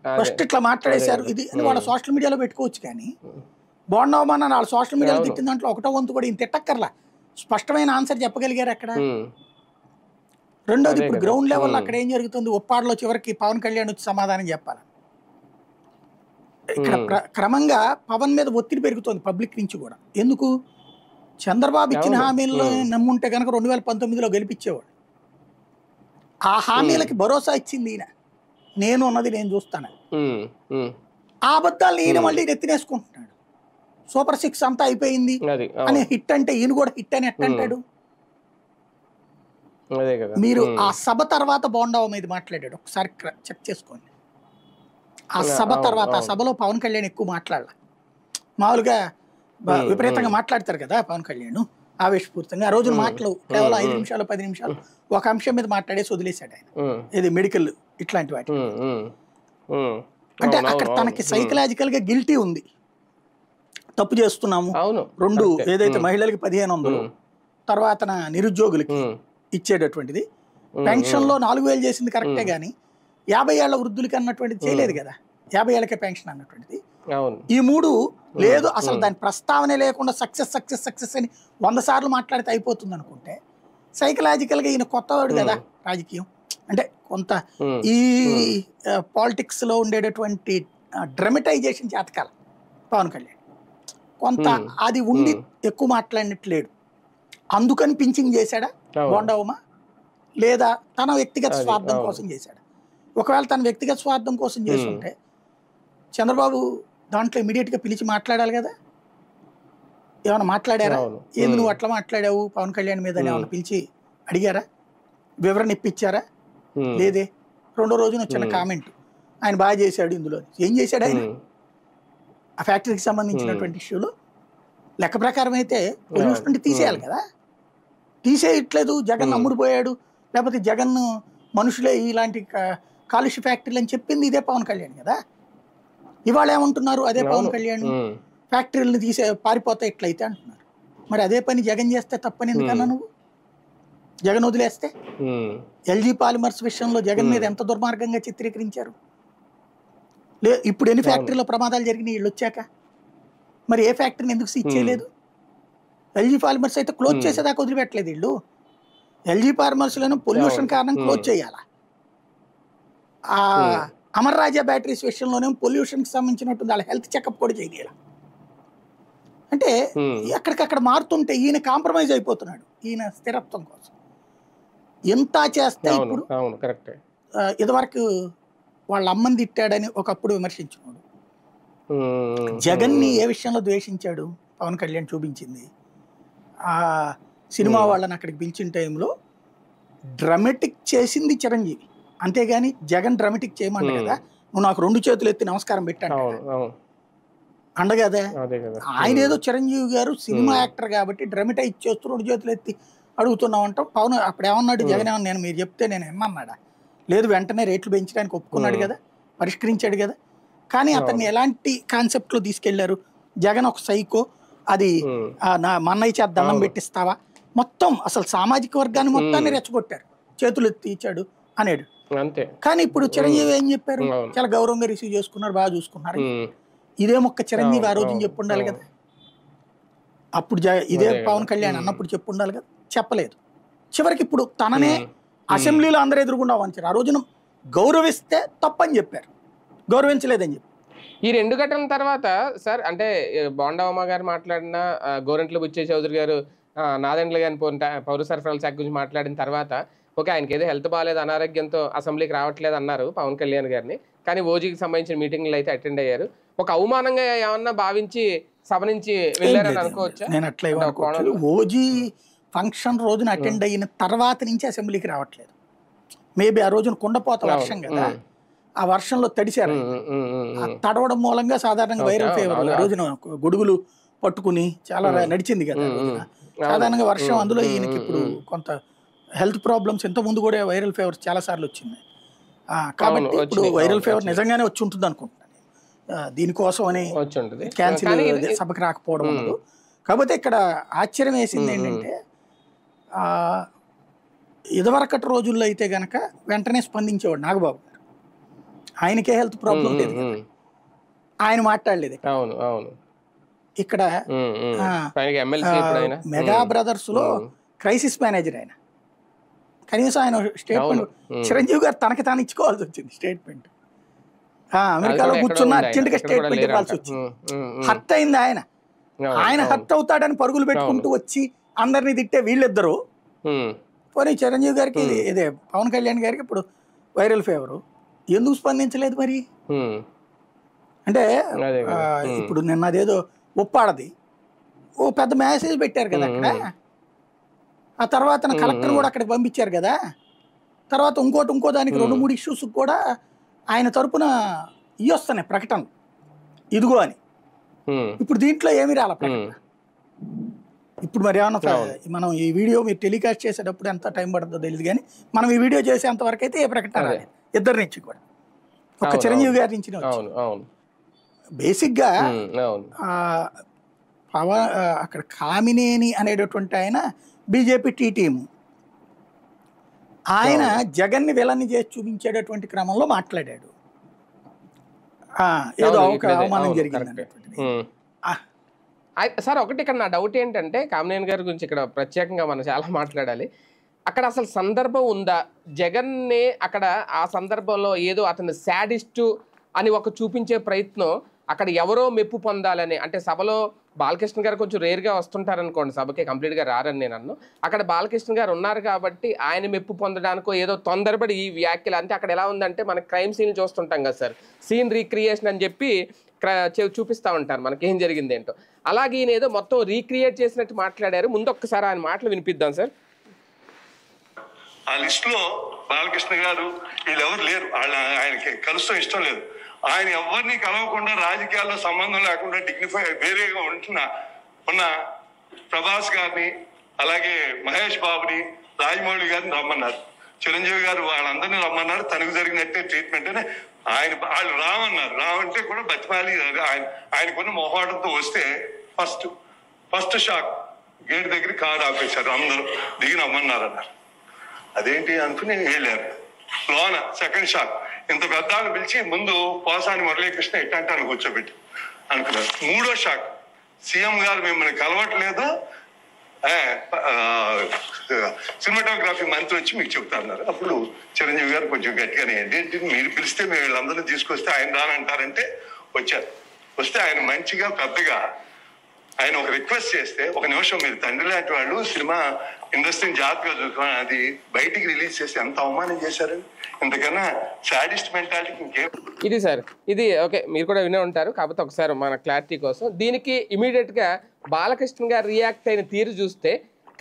ఫస్ట్ ఇట్లా మాట్లాడేశారు, ఇది వాళ్ళ సోషల్ మీడియాలో పెట్టుకోవచ్చు, కానీ బోండావుమా అని వాళ్ళ సోషల్ మీడియాలో తిట్టిన దాంట్లో 1వ వంతు కూడా ఇంత తిట్టక్కర్లా, స్పష్టమైన ఆన్సర్ చెప్పగలిగారు అక్కడ. రెండోది, ఇప్పుడు గ్రౌండ్ లెవెల్ అక్కడ ఏం జరుగుతుంది, ఉప్పాడలో చివరికి పవన్ కళ్యాణ్ వచ్చి సమాధానం చెప్పాలి. ఇక్కడ క్రమంగా పవన్ మీద ఒత్తిడి పెరుగుతుంది పబ్లిక్ నుంచి కూడా. ఎందుకు? చంద్రబాబు ఇచ్చిన హామీలను నమ్ముంటే కనుక 2019లో గెలిపించేవాడు. ఆ హామీలకి భరోసా ఇచ్చింది ఈయన, నేను ఉన్నది నేను చూస్తాను. ఆ అబద్ధాలు ఈయన మళ్ళీ నెత్తినేసుకుంటున్నాడు. సూపర్ 6 అంతా అయిపోయింది అని హిట్ అంటే ఈయన కూడా హిట్ అని ఎట్టంటాడు? మీరు ఆ సభ తర్వాత బోండావ మీద మాట్లాడాడు, ఒకసారి చెక్ చేసుకోండి. ఆ సభ తర్వాత, ఆ సభలో పవన్ కళ్యాణ్ ఎక్కువ మాట్లాడాల. మామూలుగా విపరీతంగా మాట్లాడతారు కదా పవన్ కళ్యాణ్ ఆవేశపూరితంగా. ఆ రోజున మాటలు కేవలం 5 నిమిషాలు 10 నిమిషాలు ఒక అంశం మీద మాట్లాడేసి వదిలేశాడు ఆయన, ఇది మెడికల్ ఇట్లాంటి వాటి. అంటే అక్కడ తనకి సైకలాజికల్ గా గిల్టీ ఉంది, తప్పు చేస్తున్నాము. 2 ఏదైతే మహిళలకి 1500 తర్వాత నిరుద్యోగులకి ఇచ్చేటటువంటిది, పెన్షన్ లో 4000 చేసింది కరెక్టే గానీ 50 ఏళ్ల వృద్ధులకి అన్నటువంటిది చేయలేదు కదా, 50 ఏళ్ళకే పెన్షన్ అన్నటువంటిది. ఈ 3 లేదు, అసలు దాని ప్రస్తావనే లేకుండా సక్సెస్ సక్సెస్ సక్సెస్ అని 100 సార్లు మాట్లాడితే అయిపోతుంది అనుకుంటే, సైకలాజికల్ గా ఈయన కొత్తవాడు కదా రాజకీయం అంటే, కొంత ఈ పాలిటిక్స్ లో ఉండేటటువంటి డ్రమటైజేషన్ చేతకాల పవన్ కళ్యాణ్ కొంత అది ఉండి ఎక్కువ మాట్లాడినట్లేడు. అందుకని పించింగ్ చేశాడా బోండావుమా, లేదా తన వ్యక్తిగత స్వార్థం కోసం చేశాడా? ఒకవేళ తన వ్యక్తిగత స్వార్థం కోసం చేస్తుంటే చంద్రబాబు దాంట్లో ఇమీడియట్గా పిలిచి మాట్లాడాలి కదా. ఏమైనా మాట్లాడారా? ఏంది నువ్వు అట్లా మాట్లాడావు పవన్ కళ్యాణ్ మీద ఏమైనా పిలిచి అడిగారా? వివరణ ఇప్పించారా? లేదే. 2వ రోజున వచ్చిన కామెంట్, ఆయన బాగా చేశాడు, ఇందులో ఏం చేశాడు ఆయన? ఆ ఫ్యాక్టరీకి సంబంధించినటువంటి ఇష్యూలు లెక్క ప్రకారం అయితే పొల్యూషన్ తీసేయాలి కదా, తీసేయట్లేదు. జగన్ అమ్ముడుపోయాడు, లేకపోతే జగన్ మనుషులే ఇలాంటి కాలుష్య ఫ్యాక్టరీలు అని చెప్పింది ఇదే పవన్ కళ్యాణ్ కదా. ఇవాళ ఏమంటున్నారు, అదే పవన్ కళ్యాణ్ ఫ్యాక్టరీలను పారిపోతే ఎట్లయితే అంటున్నారు. మరి అదే పని జగన్ చేస్తే తప్పని ఎందుకన్నా నువ్వు? జగన్ వదిలేస్తే ఎల్జీ పాలిమర్స్ విషయంలో జగన్ మీద ఎంత దుర్మార్గంగా చిత్రీకరించారు. ఇప్పుడు ఎన్ని ఫ్యాక్టరీలో ప్రమాదాలు జరిగినాయి వీళ్ళు వచ్చాక? మరి ఏ ఫ్యాక్టరీని ఎందుకు సీజ్ చేయలేదు? ఎల్జీ పాలిమర్స్ అయితే క్లోజ్ చేసేదాకా వదిలిపెట్టలేదు వీళ్ళు. ఎల్జీ పాలిమర్స్లను పొల్యూషన్ కారణం క్లోజ్ చేయాలా. అమర్ రాజా బ్యాటరీస్ విషయంలోనే పొల్యూషన్కి సంబంధించినట్టు వాళ్ళ హెల్త్ చెకప్ కూడా చేయగల. అంటే ఎక్కడికక్కడ మారుతుంటే ఈయన కాంప్రమైజ్ అయిపోతున్నాడు ఈయన స్థిరత్వం కోసం. ఎంత చేస్తే ఇప్పుడు ఇదివరకు వాళ్ళ అమ్మని తిట్టాడని ఒకప్పుడు విమర్శించినాడు. జగన్ని ఏ విషయంలో ద్వేషించాడు పవన్ కళ్యాణ్ చూపించింది. ఆ సినిమా వాళ్ళని అక్కడికి పిలిచిన టైంలో డ్రామాటిక్ చేసింది చిరంజీవి, అంతేగాని జగన్ డ్రామాటిక్ చేయమంట కదా. నువ్వు నాకు 2 చేతులు ఎత్తి నమస్కారం పెట్టాను అండగదా. ఆయన ఏదో చిరంజీవి గారు సినిమా యాక్టర్ కాబట్టి డ్రామాటైజ్ చేస్తూ 2 చేతులు ఎత్తి అడుగుతున్నామంటాం. పవన్ అప్పుడు ఏమన్నాడు, జగన్ ఏమన్నా నేను మీరు చెప్తే నేను ఏమన్నాడా? లేదు, వెంటనే రేట్లు పెంచడానికి ఒప్పుకున్నాడు కదా, పరిష్కరించాడు కదా. కానీ అతన్ని ఎలాంటి కాన్సెప్ట్లో తీసుకెళ్లారు? జగన్ ఒక సైకో, అది నా మన్నయ్య చేత దండం పెట్టిస్తావా, మొత్తం అసలు సామాజిక వర్గాన్ని మొత్తాన్ని రెచ్చగొట్టారు, చేతులు ఎత్తి ఇచ్చాడు అనేడు. కానీ ఇప్పుడు చిరంజీవి ఏం చెప్పారు, చాలా గౌరవంగా రిసీవ్ చేసుకున్నారు, బాగా చూసుకున్నారు. ఇదే మొక్క చిరంజీవి ఆ రోజున చెప్పు ఉండాలి కదా. అప్పుడు ఇదే పవన్ కళ్యాణ్ అన్నప్పుడు చెప్పు ఉండాలి కదా, చెప్పలేదు. చివరికి ఇప్పుడు తననే అసెంబ్లీలో అందరూ ఎదురుకుండా వంచారు. ఆ రోజున గౌరవిస్తే తప్పని చెప్పారు, గౌరవించలేదని చెప్పి. ఈ 2 ఘటనల తర్వాత సార్, అంటే బోండావమ్మ గారు మాట్లాడిన, గోరంట్ల బుచ్చయ్య చౌదరి గారు నాదెండ్ల గారిని పౌర సరఫరాల శాఖ గురించి మాట్లాడిన తర్వాత, ఓకే ఆయనకి ఏదో హెల్త్ బాగాలేదు, అనారోగ్యంతో అసెంబ్లీకి రావట్లేదు అన్నారు పవన్ కళ్యాణ్ గారిని. కానీ ఓజీకి సంబంధించిన మీటింగ్లు అయితే అటెండ్ అయ్యారు. ఒక అవమానంగా ఏమన్నా భావించి సభ నుంచి వెళ్ళారని అనుకోవచ్చా? నేను అట్లా ఏమనుకోవచ్చు. ఓజీ ఫంక్షన్ రోజున అటెండ్ అయిన తర్వాత నుంచి అసెంబ్లీకి రావట్లేదు. మేబీ ఆ రోజున కుండపోత వర్షం కదా, ఆ వర్షంలో తడిశారు. తడవడం మూలంగా సాధారణంగా వైరల్ ఫీవర్ ఆ రోజున గొడుగులు పట్టుకుని చాలా నడిచింది కదా. సాధారణంగా వర్షం, అందులో ఈయనకి ఇప్పుడు కొంత హెల్త్ ప్రాబ్లమ్స్ ఇంత ముందు కూడా వైరల్ ఫీవర్ చాలా సార్లు వచ్చింది. కాబట్టి ఇప్పుడు వైరల్ ఫీవర్ నిజంగానే వచ్చి ఉంటుంది అనుకుంటున్నాను. దీనికోసం అని క్యాన్సిల్ సభకు రాకపోవడం ఉండదు. కాకపోతే ఇక్కడ ఆశ్చర్యం వేసింది ఏంటంటే, ఇదివరకటి రోజుల్లో అయితే గనక వెంటనే స్పందించేవాడు నాగబాబు గారు. ఆయనకే హెల్త్ ప్రాబ్లం ఉండేది, ఆయన మాట్లాడలేదు. ఇక్కడ మెగా బ్రదర్స్ లో క్రైసిస్ మేనేజర్ ఆయన. కనీసం ఆయన స్టేట్మెంట్ చిరంజీవి గారు తనకి తాను ఇచ్చుకోవాల్సి వచ్చింది స్టేట్మెంట్. అమెరికాలో కూర్చున్న అర్జెంట్ గా స్టేట్మెంట్ ఇవ్వాల్సి వచ్చింది. హర్ట్ అయింది ఆయన. ఆయన హర్ట్ అవుతాడని పరుగులు పెట్టుకుంటూ వచ్చి అందరినీ తిట్టే వీళ్ళిద్దరూ, పోనీ చిరంజీవి గారికి ఇదే పవన్ కళ్యాణ్ గారికి ఇప్పుడు వైరల్ ఫీవరు, ఎందుకు స్పందించలేదు మరి? అంటే ఇప్పుడు నిన్న అదేదో ఉప్పాడది ఓ పెద్ద మెసేజ్ పెట్టారు కదా అక్కడ. ఆ తర్వాత కలెక్టర్ కూడా అక్కడికి పంపించారు కదా. తర్వాత ఇంకో దానికి 2-3 ఇష్యూస్ కూడా ఆయన తరపున ఇవి వస్తున్నాయి ప్రకటనలు, ఇదిగో అని. ఇప్పుడు దీంట్లో ఏమి రాల ప్రకటన. ఇప్పుడు మరి ఏమన్నా మనం ఈ వీడియో మీరు టెలికాస్ట్ చేసేటప్పుడు ఎంత టైం పడుతుందో తెలియదు, కానీ మనం ఈ వీడియో చేసేంత వరకు అయితే ఏ ప్రకటన రాలేదు ఇద్దరి నుంచి కూడా. ఒక్క చిరంజీవి గారి నుంచి బేసిక్గా అక్కడ కామినేని అనేటటువంటి ఆయన బీజేపీ టీ టీము, ఆయన జగన్ని విలన్ని చేసి చూపించేటటువంటి క్రమంలో మాట్లాడాడు. ఏదో అవమానం జరిగింది అనేటువంటిది. సార్ ఒకటి ఇక్కడ నా డౌట్ ఏంటంటే, కామినేని గారి గురించి ఇక్కడ ప్రత్యేకంగా మనం చాలా మాట్లాడాలి. అక్కడ అసలు సందర్భం ఉందా? జగన్నే అక్కడ ఆ సందర్భంలో ఏదో అతను శాడిస్టు అని ఒక చూపించే ప్రయత్నం, అక్కడ ఎవరో మెప్పు పొందాలని, అంటే సభలో బాలకృష్ణ గారు కొంచెం రేర్గా వస్తుంటారనుకోండి, సభకి కంప్లీట్గా రారని నేను అన్ను. అక్కడ బాలకృష్ణ గారు ఉన్నారు కాబట్టి ఆయన మెప్పు పొందడానికో ఏదో తొందరపడి ఈ వ్యాఖ్యలు. అంటే అక్కడ ఎలా ఉందంటే, మనకి క్రైమ్ సీన్ చూస్తుంటాం కదా సార్, సీన్ రీక్రియేషన్ అని చెప్పి చూపిస్తూ ఉంటారు మనకి ఏం జరిగింది ఏంటో. అలాగే ఈయన ఏదో మొత్తం రీక్రియేట్ చేసినట్టు మాట్లాడారు. ముందు ఒక్కసారి ఆయన మాటలు వినిపిద్దాం సార్. ఆ లిస్ట్ లో బాలకృష్ణ గారు వీళ్ళెవరు లేరు, ఆయనకి కలుస్తాం ఇష్టం లేదు. ఆయన ఎవరిని కలవకుండా రాజకీయాల్లో సంబంధం లేకుండా డిగ్నిఫై వేరేగా ఉన్న ప్రభాస్ గారిని అలాగే మహేష్ బాబుని రాజమౌళి గారిని రమ్మన్నారు. చిరంజీవి గారు వాళ్ళందరినీ రమ్మన్నారు. తనకు జరిగినట్టే ట్రీట్మెంట్ అని వాళ్ళు రామన్నారు. రావంటే కూడా బతిమాలి ఆయనకున్న మొహాటంతో వస్తే ఫస్ట్ షాక్ గేట్ దగ్గర కారు ఆపేశారు. అందరూ దిగి రమ్మన్నారు అన్నారు. అదేంటి అనుకుని వెళ్ళారు. లోన సెకండ్ షాక్ ఇంత పెద్ద పిలిచి ముందు పోసాని మురళీకృష్ణ ఇట్టంటాను కూర్చోబెట్టి అనుకున్నారు. మూడో షాక్ సీఎం గారు మిమ్మల్ని కలవట్లేదు, సినిమాటోగ్రఫీ మంత్రి వచ్చి మీకు చెప్తారన్నారు. అప్పుడు చిరంజీవి గారు కొంచెం గట్టిగానే ఏంటి మీరు పిలిస్తే మేము వీళ్ళందరూ తీసుకొస్తే ఆయన రానంటారంటే వచ్చారు. వస్తే ఆయన మంచిగా పెద్దగా ఆయన ఒక రిక్వెస్ట్ చేస్తే, ఒక నిమిషం మీరు తండ్రి లాంటి వాళ్ళు సినిమా ఇండస్ట్రీని జాగ్రత్తగా చూసుకోవాలి, అది బయటికి రిలీజ్ చేసి ఎంత అవమానం చేశారని. ఇంతకన్నా సాడిస్ట్ మెంటాలిటీకి ఇంకేం. ఇది సార్, ఇది ఓకే, మీరు కూడా వినే ఉంటారు. కాకపోతే ఒకసారి మన క్లారిటీ కోసం దీనికి ఇమీడియట్ గా బాలకృష్ణ గారు రియాక్ట్ అయిన తీరు చూస్తే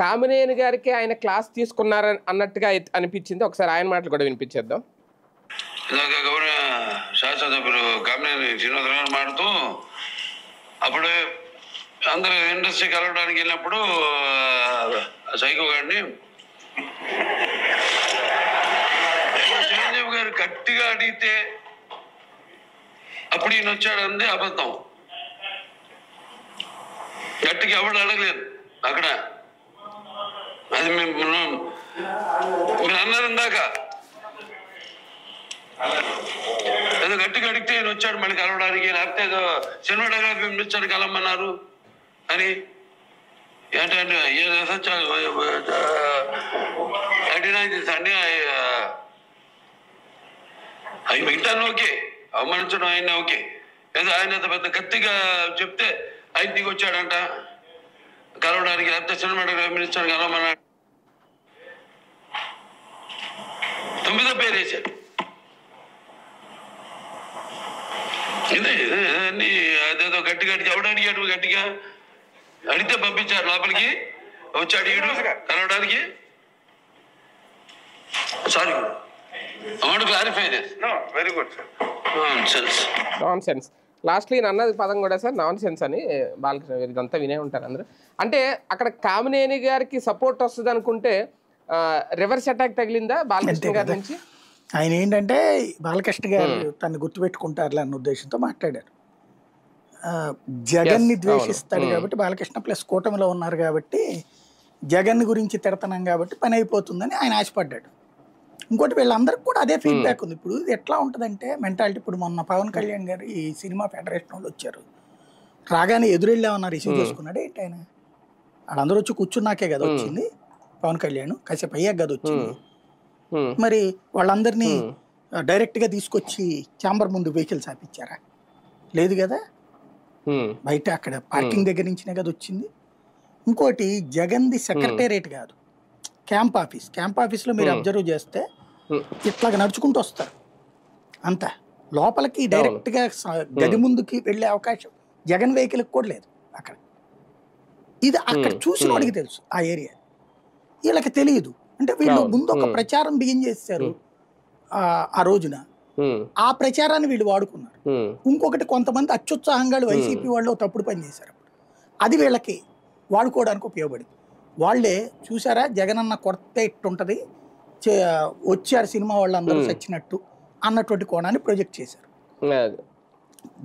కామినేని గారికి ఆయన క్లాస్ తీసుకున్నారని అన్నట్టుగా అనిపించింది. ఒకసారి ఆయన మాటలు కూడా వినిపించేద్దాం. గౌరవ శాసనసభ్యులు కామినేని శ్రీనివాసరావు గారు మాట్లాడుతూ అప్పుడు అందరూ ఇండస్ట్రీ కలవడానికి వెళ్ళినప్పుడు సైకో గారిని చిరంజీవి గారు గట్టిగా అడిగితే అప్పుడు ఈయన వచ్చాడంది అబద్ధం. గట్టిగా ఎవడు అడగలేదు అక్కడ. అది మీరు అన్నారు ఇందాక, ఏదో గట్టిగా అడిగితే ఈయన వచ్చాడు మళ్ళీ కలవడానికి, లేకపోతే ఏదో సినిమాటోగ్రఫీ మినిస్టర్ కలవమన్నారు అని ఏంటంటే అవి మిగతాను ఓకే, అవమానించడం ఆయన ఓకే, ఏదో ఆయన పెద్ద గట్టిగా చెప్తే ఆయన దిగి వచ్చాడంట కలవడానికి, లేకపోతే సినిమాటోగ్రఫీ మినిస్టర్ కలవమన్నాడు. 9వ పేరు వేశాడు. ఇదే అదేదో గట్టిగా ఎవడు అడిగాడు, గట్టిగా అడిగితే పంపించారు లోపలికి, వచ్చాడు ఈడు కలవడానికి. Sorry, clarify very good sir. Non sense లాస్ట్లో ఈయన అన్నది పదం కూడా సార్ నాన్ సెన్స్ అని. బాలకృష్ణ గారు ఇదంతా వినే ఉంటారు అందరూ. అంటే అక్కడ కామినేని గారికి సపోర్ట్ వస్తుంది అనుకుంటే రివర్స్ అటాక్ తగిలిందా బాలకృష్ణ గారి నుంచి? ఆయన ఏంటంటే బాలకృష్ణ గారు తను గుర్తుపెట్టుకుంటారులే అన్న ఉద్దేశంతో మాట్లాడారు. జగన్ని ద్వేషిస్తాడు కాబట్టి బాలకృష్ణ ప్లస్ కూటమిలో ఉన్నారు కాబట్టి జగన్ గురించి తిడతన్నాం కాబట్టి పని అయిపోతుందని ఆయన ఆశపడ్డాడు. ఇంకోటి వీళ్ళందరికీ కూడా అదే ఫీడ్బ్యాక్ ఉంది. ఇప్పుడు ఎట్లా ఉంటుందంటే మెంటాలిటీ, ఇప్పుడు మొన్న పవన్ కళ్యాణ్ గారు ఈ సినిమా ఫెడరేషన్ వాళ్ళు వచ్చారు, రాగానే ఎదురెళ్ళామన్నా రిసీవ్ చేసుకున్నాడు ఏంటి ఆయన? వాళ్ళందరూ వచ్చి కూర్చున్నాకే కదా వచ్చింది పవన్ కళ్యాణ్, కాసేపు అయ్యాక కదా వచ్చింది. మరి వాళ్ళందరినీ డైరెక్ట్గా తీసుకొచ్చి ఛాంబర్ ముందు వెహికల్స్ ఆపించారా? లేదు కదా, బయట అక్కడ పార్కింగ్ దగ్గర నుంచినే కదా వచ్చింది. ఇంకోటి జగన్ది సెక్రటేరియట్ కాదు, క్యాంప్ ఆఫీస్. క్యాంప్ ఆఫీస్లో మీరు అబ్జర్వ్ చేస్తే ఇట్లాగ నడుచుకుంటూ వస్తారు అంత లోపలికి, డైరెక్ట్గా గది ముందుకి వెళ్ళే అవకాశం జగన్ వెహికల్కి కూడా లేదు అక్కడ. ఇది అక్కడ చూసిన వాడికి తెలుసు ఆ ఏరియా, వీళ్ళకి తెలియదు. అంటే వీళ్ళు ముందు ఒక ప్రచారం బిగిన్ చేశారు ఆ రోజున, ఆ ప్రచారాన్ని వీళ్ళు వాడుకున్నారు. ఇంకొకటి కొంతమంది అత్యుత్సాహంగా వైసీపీ వాళ్ళు తప్పుడు పని చేశారు, అది వీళ్ళకి వాడుకోవడానికి ఉపయోగపడింది. వాళ్ళే చూసారా జగనన్న కొడితే ఇట్టుంటది, వచ్చారు సినిమా వాళ్ళందరూ చచ్చినట్టు అన్నటువంటి కోణాన్ని ప్రొజెక్ట్ చేశారు.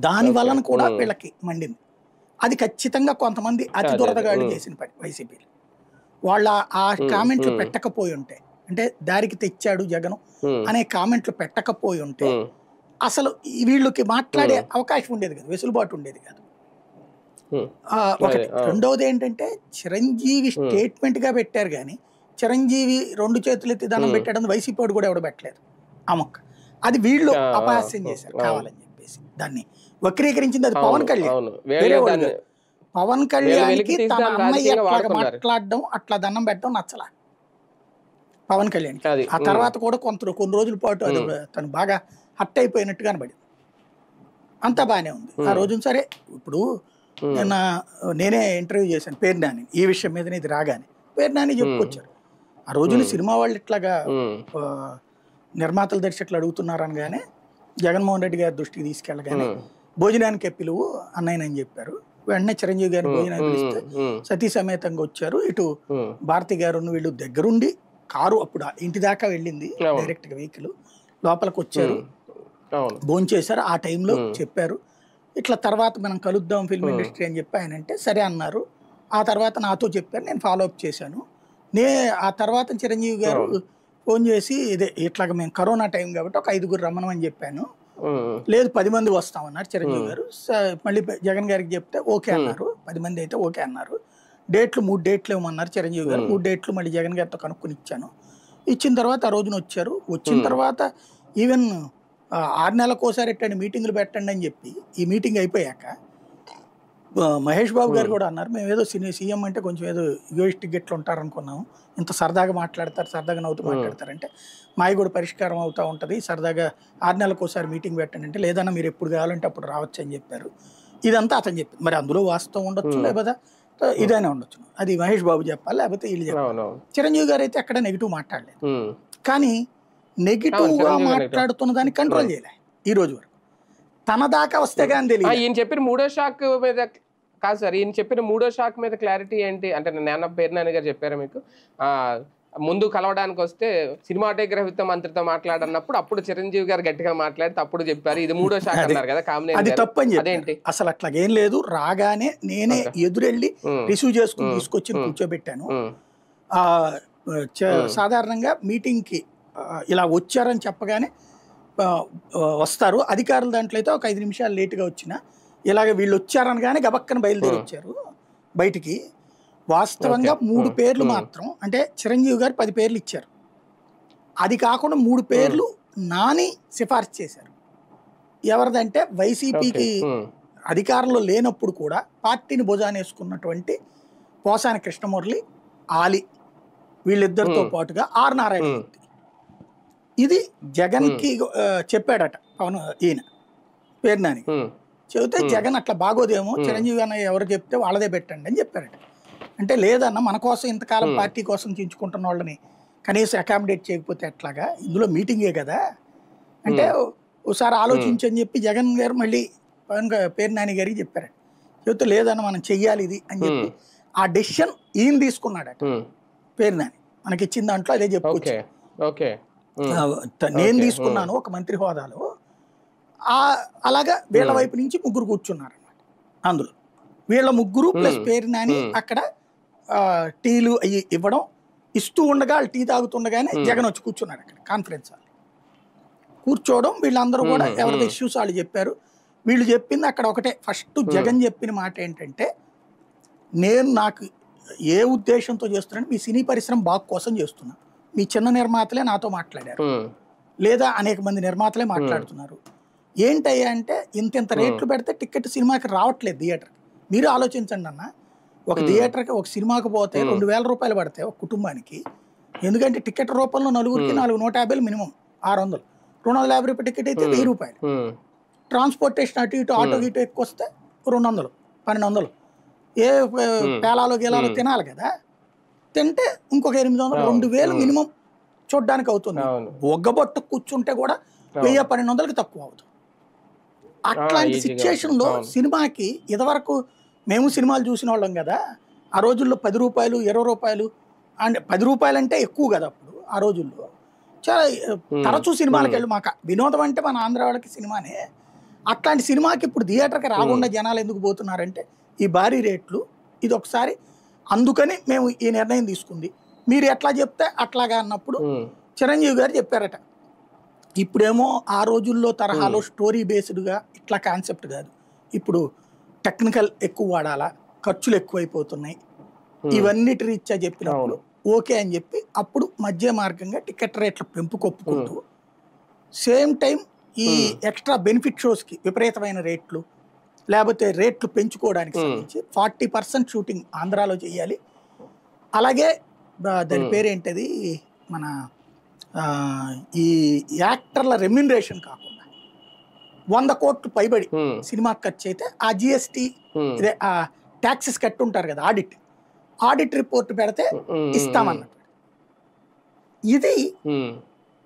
దాని వలన కూడా వీళ్ళకి మండింది. అది ఖచ్చితంగా కొంతమంది అతి దురదగాళ్ళు చేసిన పని. వైసీపీలో వాళ్ళ ఆ కామెంట్లు పెట్టకపోయి ఉంటే, అంటే దారికి తెచ్చాడు జగన్ అనే కామెంట్లు పెట్టకపోయి ఉంటే అసలు వీళ్ళకి మాట్లాడే అవకాశం ఉండేది కాదు, వెసులుబాటు ఉండేది కాదు. ఒకటి. రెండవది ఏంటంటే చిరంజీవి స్టేట్మెంట్ గా పెట్టారు కానీ చిరంజీవి 2 చేతులు ఎత్తి దండం పెట్టాడని వైసీపీ వాడు కూడా ఎవడు పెట్టలేదు ఆ మొక్క. అది వీళ్ళు అపహాస్యం చేశారు కావాలని చెప్పేసి, దాన్ని వక్రీకరించింది అది పవన్ కళ్యాణ్. వేరే వాళ్ళు పవన్ కళ్యాణ్కి తన అన్నయ్య మాట్లాడడం అట్లా దండం పెట్టడం నచ్చలా పవన్ కళ్యాణ్. ఆ తర్వాత కూడా కొన్ని రోజుల పాటు అది తను బాగా హట్ అయిపోయినట్టుగా కనబడింది. అంతా బాగానే ఉంది ఆ రోజున. సరే, ఇప్పుడు నేనే ఇంటర్వ్యూ చేశాను పేరు నాని ఈ విషయం మీద, ఇది రాగానే పేరు నాని చెప్పుకొచ్చారు. ఆ రోజున సినిమా వాళ్ళు ఇట్లాగా నిర్మాతల దర్శకులు అడుగుతున్నారు అనగానే జగన్మోహన్ రెడ్డి గారి దృష్టికి తీసుకెళ్ళగానే భోజనానికి పిలువు అన్నయ్యనని చెప్పారు. వెంటనే చిరంజీవి గారిని భోజనానికి పిలిస్తే సతీ సమేతంగా వచ్చారు. ఇటు భారతి గారు వీళ్ళు దగ్గరుండి కారు అప్పుడు ఇంటి దాకా వెళ్ళింది డైరెక్ట్ గా వెహికల్, లోపలికి వచ్చారు, భోంచేశారు. ఆ టైంలో చెప్పారు ఇట్లా తర్వాత మనం కలుద్దాం ఫిల్మ్ ఇండస్ట్రీ అని చెప్పి ఆయన అంటే సరే అన్నారు. ఆ తర్వాత నాతో చెప్పారు, నేను ఫాలో అప్ చేశాను. ఆ తర్వాత చిరంజీవి గారు ఫోన్ చేసి ఇదే ఇట్లాగ మేము కరోనా టైం కాబట్టి ఒక 5గురు రమ్మనమని చెప్పాను. లేదు 10 మంది వస్తామన్నారు చిరంజీవి గారు. మళ్ళీ జగన్ గారికి చెప్తే ఓకే అన్నారు. 10 మంది అయితే ఓకే అన్నారు. 3 డేట్లు ఇవ్వమన్నారు చిరంజీవి గారు. 3 డేట్లు మళ్ళీ జగన్ గారితో కనుక్కొని ఇచ్చాను. ఇచ్చిన తర్వాత ఆ రోజున వచ్చారు. వచ్చిన తర్వాత ఈవెన్ 6 నెలలకోసారి ఎట్టండి మీటింగులు పెట్టండి అని చెప్పి ఈ మీటింగ్ అయిపోయాక మహేష్ బాబు గారు కూడా అన్నారు, మేము ఏదో సీఎం అంటే కొంచెం ఏదో ఈగోయిస్టిక్ గిట్లు ఉంటారు అనుకున్నాము, ఇంత సరదాగా మాట్లాడతారు, సరదాగా నవ్వుతూ మాట్లాడతారంటే మావి కూడా పరిష్కారం అవుతూ ఉంటుంది, సరదాగా 6 నెలలకోసారి మీటింగ్ పెట్టండి అంటే లేదన్నా మీరు ఎప్పుడు కావాలంటే అప్పుడు రావచ్చు అని చెప్పారు. ఇదంతా అతను చెప్పింది. మరి అందులో వాస్తవం ఉండొచ్చు, లేకపోతే ఇదైనా ఉండొచ్చు. అది మహేష్ బాబు చెప్పాలి, లేకపోతే వీళ్ళు చెప్పాలి. చిరంజీవి గారు అయితే ఎక్కడ నెగిటివ్ మాట్లాడలేదు. కానీ నెగిటివ్ గా మాట్లాడుతున్న దాన్ని కంట్రోల్ చేయలే ఈ రోజు వరకు. తన దాకా వస్తే కానీ తెలియదు. ఈయన చెప్పిన 3వ షాక్ మీద కాదు సార్, ఈయన చెప్పిన 3వ షాక్ మీద క్లారిటీ ఏంటి అంటే, నేను పేర్నాని గారు చెప్పారా మీకు ముందు కలవడానికి వస్తే సినిమాటోగ్రఫీతో మంత్రితో మాట్లాడన్నప్పుడు అప్పుడు చిరంజీవి గారు గట్టిగా మాట్లాడితే అప్పుడు చెప్పారు ఇది 3వ షాక్ అన్నారు కదా కామినేని. అది తప్పని అదేంటి అసలు అట్లాగేం లేదు. రాగానే నేనే ఎదురెళ్ళి రిసీవ్ చేసుకుని తీసుకొచ్చి కూర్చోబెట్టాను. సాధారణంగా మీటింగ్ కి ఇలా వచ్చారని చెప్పగానే వస్తారు అధికారుల దాంట్లో అయితే ఒక 5 నిమిషాలు లేటుగా వచ్చినా ఇలాగ వీళ్ళు వచ్చారనగానే గబక్కన బయలుదేరి వచ్చారు బయటికి. వాస్తవంగా 3 పేర్లు మాత్రం అంటే చిరంజీవి గారు 10 పేర్లు ఇచ్చారు. అది కాకుండా 3 పేర్లు నాని సిఫార్సు చేశారు. ఎవరిదంటే వైసీపీకి అధికారంలో లేనప్పుడు కూడా పార్టీని భుజానేసుకున్నటువంటి పోసాని కృష్ణమురళి, ఆలి వీళ్ళిద్దరితో పాటుగా ఆర్ నారాయణ. ఇది జగన్ కి చెప్పాడట పవన్ ఈయన పేర్నాని. చెబితే జగన్ అట్లా బాగోదేమో చిరంజీవి అన్న ఎవరు చెప్తే వాళ్ళదే పెట్టండి అని చెప్పారట. అంటే లేదన్న మన కోసం ఇంతకాలం పార్టీ కోసం చించుకుంటున్న వాళ్ళని కనీసం అకామిడేట్ చేయకపోతే ఎట్లాగా, ఇందులో మీటింగే కదా అంటే ఒకసారి ఆలోచించని చెప్పి జగన్ గారు మళ్ళీ పవన్ పేర్నాని గారికి చెప్పారట. చెబితే లేదన్న మనం చెయ్యాలి ఇది అని చెప్పి ఆ డెసిషన్ ఈయన తీసుకున్నాడట పేర్నాని. మనకి ఇచ్చిన దాంట్లో అదే చెప్పుకోవచ్చు. నేను తీసుకున్నాను ఒక మంత్రి హోదాలో. అలాగా వీళ్ళ వైపు నుంచి 3 కూర్చున్నారు అన్నమాట. అందులో వీళ్ళ 3 ప్లస్ పేర్నాని అక్కడ టీలు అవి ఇవ్వడం, ఇస్తూ ఉండగా వాళ్ళు టీ తాగుతుండగానే జగన్ వచ్చి కూర్చున్నాడు అక్కడ కాన్ఫరెన్స్ హాల్. కూర్చోవడం వీళ్ళందరూ కూడా ఎవరి ఇష్యూస్ వాళ్ళు చెప్పారు. వీళ్ళు చెప్పింది అక్కడ ఒకటే. ఫస్ట్ జగన్ చెప్పిన మాట ఏంటంటే, నేను నాకు ఏ ఉద్దేశంతో చేస్తున్నాను, మీ సినీ పరిశ్రమ బాగు కోసం చేస్తున్నా. మీ చిన్న నిర్మాతలే నాతో మాట్లాడారు, లేదా అనేక మంది నిర్మాతలే మాట్లాడుతున్నారు. ఏంటయ్యా అంటే ఇంత రేట్లు పెడితే టికెట్ సినిమాకి రావట్లేదు థియేటర్కి. మీరు ఆలోచించండి అన్న, ఒక థియేటర్కి ఒక సినిమాకి పోతే 2000 రూపాయలు పడతాయి ఒక కుటుంబానికి. ఎందుకంటే టికెట్ రూపంలో నలుగురికి 150 మినిమం 600, 250 రూపాయల టికెట్ అయితే 1000 రూపాయలు. ట్రాన్స్పోర్టేషన్ అటు ఇటు ఆటో గిటో ఎక్కువ వస్తే 200, 1200. ఏ పేలాలో గేలాలో తినాలి కదా, తింటే ఇంకొక 800, 2000 మినిమం చూడ్డానికి అవుతుంది. ఒగ్గబొట్ట కూర్చుంటే కూడా 1000-1200కి తక్కువ అవుతుంది. అట్లాంటి సిచ్యుయేషన్ లో సినిమాకి ఇదివరకు మేము సినిమాలు చూసిన వాళ్ళం కదా, ఆ రోజుల్లో 10 రూపాయలు 20 రూపాయలు అంటే 10 రూపాయలు అంటే ఎక్కువ కదా అప్పుడు. ఆ రోజుల్లో చాలా తరచూ సినిమాలకు వెళ్ళి మాకు వినోదం అంటే మన ఆంధ్ర వాళ్ళకి సినిమానే. అట్లాంటి సినిమాకి ఇప్పుడు థియేటర్కి రాకుండా జనాలు ఎందుకు పోతున్నారంటే ఈ భారీ రేట్లు. ఇది ఒకసారి అందుకని మేము ఈ నిర్ణయం తీసుకుంది, మీరు ఎట్లా చెప్తే అట్లాగా అన్నప్పుడు చిరంజీవి గారు చెప్పారట, ఇప్పుడేమో ఆ రోజుల్లో తరహాలో స్టోరీ బేస్డ్గా ఇట్లా కాన్సెప్ట్ కాదు, ఇప్పుడు టెక్నికల్ ఎక్కువ వాడాలా, ఖర్చులు ఎక్కువైపోతున్నాయి, ఇవన్నిటి రీత్యా చెప్పినప్పుడు ఓకే అని చెప్పి అప్పుడు మధ్య మార్గంగా టికెట్ రేట్ల పెంపు కొప్పుకుంటూ సేమ్ టైం ఈ ఎక్స్ట్రా బెనిఫిట్ షోస్కి విపరీతమైన రేట్లు, లేకపోతే రేట్లు పెంచుకోవడానికి సంబంధించి 40% షూటింగ్ ఆంధ్రాలో చేయాలి. అలాగే దాని పేరేంటది మన ఈ యాక్టర్ల రెమ్యునరేషన్ కాకుండా 100 కోట్లు పైబడి సినిమా ఖర్చు అయితే ఆ జిఎస్టీ ఆ ట్యాక్సెస్ కట్టుంటారు కదా, ఆడిట్ రిపోర్ట్ పెడితే ఇస్తామన్నట్టు. ఇది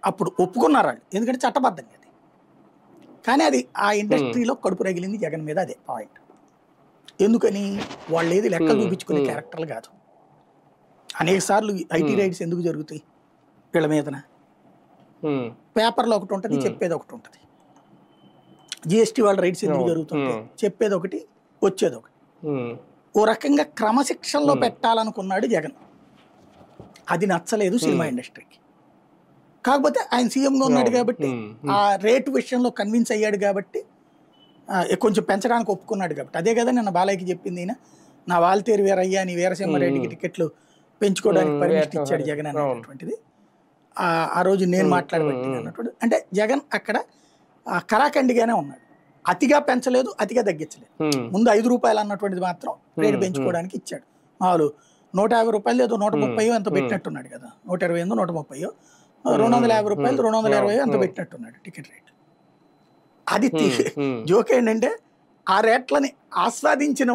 అప్పుడు ఒప్పుకున్నారు వాళ్ళు, ఎందుకంటే చట్టబద్ధంగా అది. కానీ అది ఆ ఇండస్ట్రీలో కడుపు రగిలింది జగన్ మీద, అదే పాయింట్. ఎందుకని వాళ్ళు ఏది లెక్కలు చూపించుకునే క్యారెక్టర్లు కాదు. అనేక సార్లు ఐటీ రైడ్స్ ఎందుకు జరుగుతాయి వీళ్ళ మీదన? పేపర్లో ఒకటి ఉంటుంది, చెప్పేది ఒకటి ఉంటుంది. జిఎస్టీ వాళ్ళ రైడ్స్ ఎందుకు జరుగుతుంటాయి, చెప్పేది ఒకటి వచ్చేది ఒకటి. ఓ రకంగా క్రమశిక్షణలో పెట్టాలనుకున్నాడు జగన్, అది నచ్చలేదు సినిమా ఇండస్ట్రీకి. కాకపోతే ఆయన సీఎంగా ఉన్నాడు కాబట్టి ఆ రేటు విషయంలో కన్విన్స్ అయ్యాడు కాబట్టి కొంచెం పెంచడానికి ఒప్పుకున్నాడు కాబట్టి. అదే కదా నిన్న బాలయ్యకి చెప్పింది, ఈయన నా వాల్తేరు వీరయ్య నీ వీరసింహారెడ్డికి టికెట్లు పెంచుకోవడానికి పర్మిషన్ ఇచ్చాడు జగన్ అనేటువంటిది ఆ రోజు నేను మాట్లాడబట్టి అన్నట్టు. అంటే జగన్ అక్కడ కరాఖండిగానే ఉన్నాడు, అతిగా పెంచలేదు, అతిగా తగ్గించలేదు. ముందు 5 రూపాయలు అన్నటువంటిది మాత్రం రేటు పెంచుకోవడానికి ఇచ్చాడు. మామూలు 150 రూపాయలు ఏదో 130 ఎంత పెట్టినట్టున్నాడు కదా, 120 130 250 రూపాయలు 220 ఎంత పెట్టినట్టున్నాడు టికెట్ రేట్. అది జోక్ ఏంటంటే ఆ రేట్లని ఆస్వాదించిన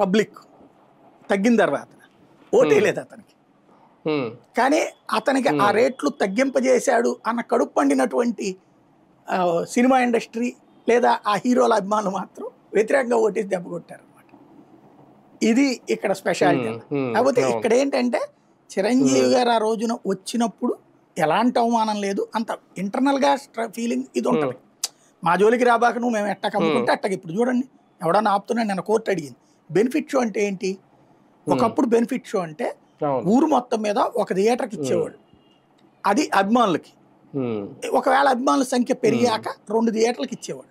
పబ్లిక్ తగ్గిన తర్వాత ఓటేయలేదు అతనికి. కానీ అతనికి ఆ రేట్లు తగ్గింపజేశాడు అన్న కడుపు పండినటువంటి సినిమా ఇండస్ట్రీ లేదా ఆ హీరోల అభిమానులు మాత్రం వ్యతిరేకంగా ఓటేసి దెబ్బ కొట్టారు అనమాట. ఇది ఇక్కడ స్పెషాలిటీ. కాకపోతే ఇక్కడ ఏంటంటే చిరంజీవి గారు ఆ రోజున వచ్చినప్పుడు ఎలాంటి అవమానం లేదు, అంత ఇంటర్నల్గా ఫీలింగ్ ఇది ఉంటుంది. మా జోలికి రాబాక నువ్వు మేము ఎట్టక అమ్ముకుంటే అట్టక. ఇప్పుడు చూడండి ఎవడన్నా ఆపుతున్నాడు, నిన్న కోర్టు అడిగింది. బెనిఫిట్ షో అంటే ఏంటి? ఒకప్పుడు బెనిఫిట్ షో అంటే ఊరు మొత్తం మీద ఒక థియేటర్కి ఇచ్చేవాడు, అది అభిమానులకి. ఒకవేళ అభిమానుల సంఖ్య పెరిగాక 2 థియేటర్లకు ఇచ్చేవాడు,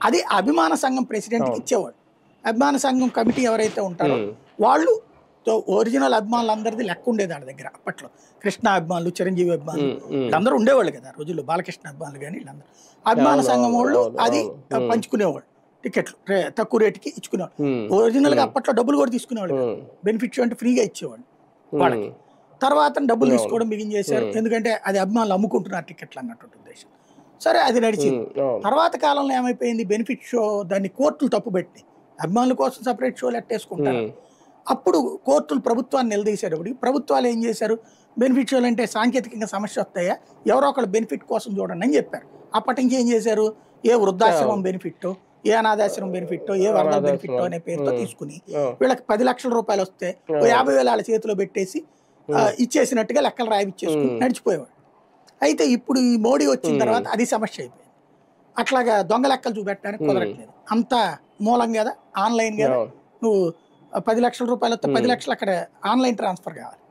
అది అభిమాన సంఘం ప్రెసిడెంట్కి ఇచ్చేవాడు. అభిమాన సంఘం కమిటీ ఎవరైతే ఉంటారో వాళ్ళు ఒరిజినల్ అభిమానులందరిది లెక్క ఉండేది వాళ్ళ దగ్గర. అప్పట్లో కృష్ణ అభిమానులు, చిరంజీవి అభిమానులు వీళ్ళందరూ ఉండేవాళ్ళు కదా రోజుల్లో, బాలకృష్ణ అభిమానులు కానీ వీళ్ళందరూ. అభిమాన సంఘం వాళ్ళు అది పంచుకునేవాళ్ళు, టికెట్లు తక్కువ రేటుకి ఇచ్చుకునేవాళ్ళు. ఒరిజినల్గా అప్పట్లో డబ్బులు కూడా తీసుకునేవాళ్ళు, బెనిఫిట్ షో అంటే ఫ్రీగా ఇచ్చేవాళ్ళు వాళ్ళకి. తర్వాత డబ్బులు తీసుకోవడం బిగిన్ చేశారు, ఎందుకంటే అది అభిమానులు అమ్ముకుంటున్నారు టికెట్లు అన్నట్టు ఉద్దేశం. సరే అది నడిచింది. తర్వాత కాలంలో ఏమైపోయింది, బెనిఫిట్ షో దాన్ని కోర్టులు తప్పుపెట్టి అభిమానుల కోసం సపరేట్ షోలు ఎట్టేసుకుంటారు. అప్పుడు కోర్టులు ప్రభుత్వాన్ని నిలదీసేటప్పుడు ప్రభుత్వాలు ఏం చేశారు, బెనిఫిట్ షోలు అంటే సాంకేతికంగా సమస్య వస్తాయా, ఎవరో ఒకళ్ళు బెనిఫిట్ కోసం చూడండి అని చెప్పారు. అప్పటి నుంచి ఏం చేశారు, ఏ వృద్ధాశ్రమం బెనిఫిట్, ఏ అనాథాశ్రమం బెనిఫిట్, ఏ వరద బెనిఫిట్ అనే పేరుతో తీసుకుని వీళ్ళకి 10 లక్షల రూపాయలు వస్తే 50,000 వాళ్ళ చేతిలో పెట్టేసి ఇచ్చేసినట్టుగా లెక్కలు రాయిచ్చేసుకుని నడిచిపోయేవాడు. అయితే ఇప్పుడు ఈ మోడీ వచ్చిన తర్వాత అది సమస్య అయిపోయింది. అట్లాగా దొంగ లెక్కలు చూపెట్టడానికి కుదరట్లేదు, అంత మూలం కదా, ఆన్లైన్ కదా. నువ్వు 10 లక్షల రూపాయలు వస్తే 10 లక్షలు అక్కడ ఆన్లైన్ ట్రాన్స్ఫర్ కావాలి,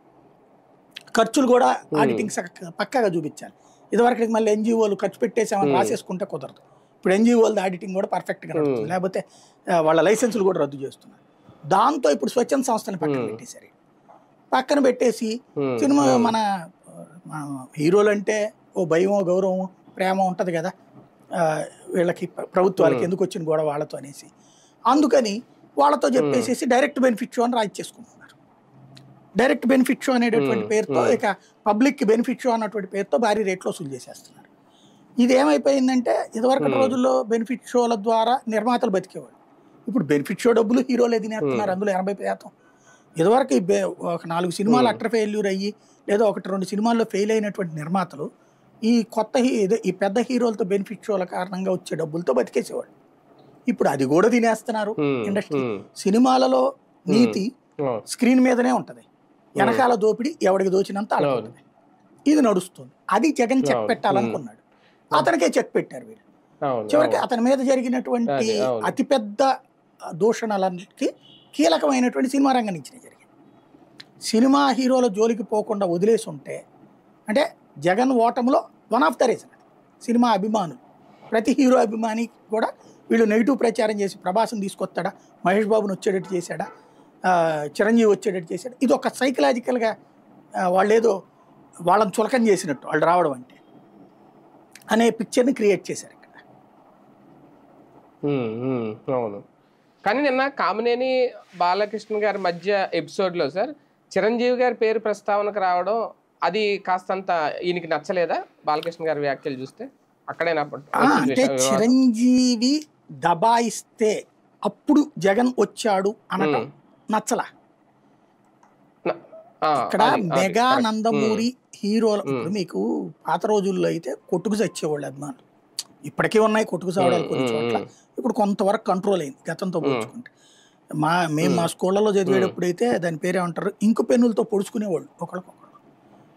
ఖర్చులు కూడా ఆడిటింగ్ పక్కాగా చూపించాలి. ఇదివరకు మళ్ళీ ఎన్జిఓలు ఖర్చు పెట్టేసామని రాసేసుకుంటే కుదరదు. ఇప్పుడు ఎన్జిఓలది ఆడిటింగ్ కూడా పర్ఫెక్ట్గా నడుస్తుంది, లేకపోతే వాళ్ళ లైసెన్సులు కూడా రద్దు చేస్తున్నారు. దాంతో ఇప్పుడు స్వచ్ఛంద సంస్థని పక్కన పెట్టేశారు. పక్కన పెట్టేసి సినిమా మన హీరోలు అంటే ఓ భయమో గౌరవం ప్రేమ ఉంటుంది కదా వీళ్ళకి, ప్రభుత్వాలకి ఎందుకు వచ్చిన గొడవ వాళ్ళతో అనేసి, అందుకని వాళ్ళతో చెప్పేసేసి డైరెక్ట్ బెనిఫిట్ షో అని రాయిచ్చేసుకుంటున్నారు. డైరెక్ట్ బెనిఫిట్ షో అనేటటువంటి పేరుతో, ఇక పబ్లిక్ బెనిఫిట్ షో అన్నటువంటి పేరుతో భారీ రేట్లో వసూలు చేసేస్తున్నారు. ఇది ఏమైపోయిందంటే ఇదివరకు రోజుల్లో బెనిఫిట్ షోల ద్వారా నిర్మాతలు బతికేవాళ్ళు, ఇప్పుడు బెనిఫిట్ షో డబ్బులు హీరోలే తినేస్తున్నారు, అందులో 80%. ఇదివరకు ఒక 4 సినిమాలు అట్టర్ ఫెయిల్యూర్ అయ్యి లేదా 1-2 సినిమాల్లో ఫెయిల్ అయినటువంటి నిర్మాతలు ఈ కొత్త ఈ పెద్ద హీరోలతో బెనిఫిట్ షోల కారణంగా వచ్చే డబ్బులతో బతికేసేవాళ్ళు. ఇప్పుడు అది కూడా తినేస్తున్నారు ఇండస్ట్రీ. సినిమాలలో నీతి స్క్రీన్ మీదనే ఉంటది, వెనకాల దోపిడి ఎవడికి దోచినంత అలా ఉంటుంది. ఇది నడుస్తుంది. అది జగన్ చెక్ పెట్టాలనుకున్నాడు, అతనికే చెక్ పెట్టారు వీళ్ళు. చివరికి అతని మీద జరిగినటువంటి అతిపెద్ద దూషణలకి కీలకమైనటువంటి సినిమా రంగం నుంచి జరిగింది. సినిమా హీరోల జోలికి పోకుండా వదిలేసి ఉంటే, అంటే జగన్ ఓటంలో one of the reason cinema అభిమానులు, ప్రతి హీరో అభిమాని కూడా వీళ్ళు నెగిటివ్ ప్రచారం చేసి ప్రభాస్ని తీసుకొస్తాడా, మహేష్ బాబుని వచ్చేటట్టు చేశాడా, చిరంజీవి వచ్చేటట్టు చేశాడా, ఇది ఒక సైకలాజికల్గా వాళ్ళు ఏదో వాళ్ళని చులకం చేసినట్టు వాళ్ళు రావడం అంటే అనే పిక్చర్ని క్రియేట్ చేశారు ఇక్కడ. అవును. కానీ నిన్న కామినేని బాలకృష్ణ గారి మధ్య ఎపిసోడ్లో సార్ చిరంజీవి గారి పేరు ప్రస్తావనకు రావడం అది కాస్తంత ఈయనకి నచ్చలేదా? బాలకృష్ణ గారి వ్యాఖ్యలు చూస్తే అక్కడేనా అంటే చిరంజీవి దబాయిస్తే అప్పుడు జగన్ వచ్చాడు అనటం నచ్చలా. ఇక్కడ మెగా నందమూరి హీరోలు, ఇప్పుడు మీకు పాత రోజుల్లో అయితే కొట్టుకు చచ్చేవాళ్ళు అభిమానులు, ఇప్పటికీ ఉన్నాయి కొట్టుకు సావడాలు కొన్ని చోట్ల. ఇప్పుడు కొంతవరకు కంట్రోల్ అయింది గతంతో పోల్చుకుంటే. మేము మా స్కూళ్ళలో చదివేటప్పుడు అయితే దాని పేరేమంటారు, ఇంకు పెన్నులతో పొడుచుకునేవాళ్ళు ఒకళ్ళకొకళ్ళు.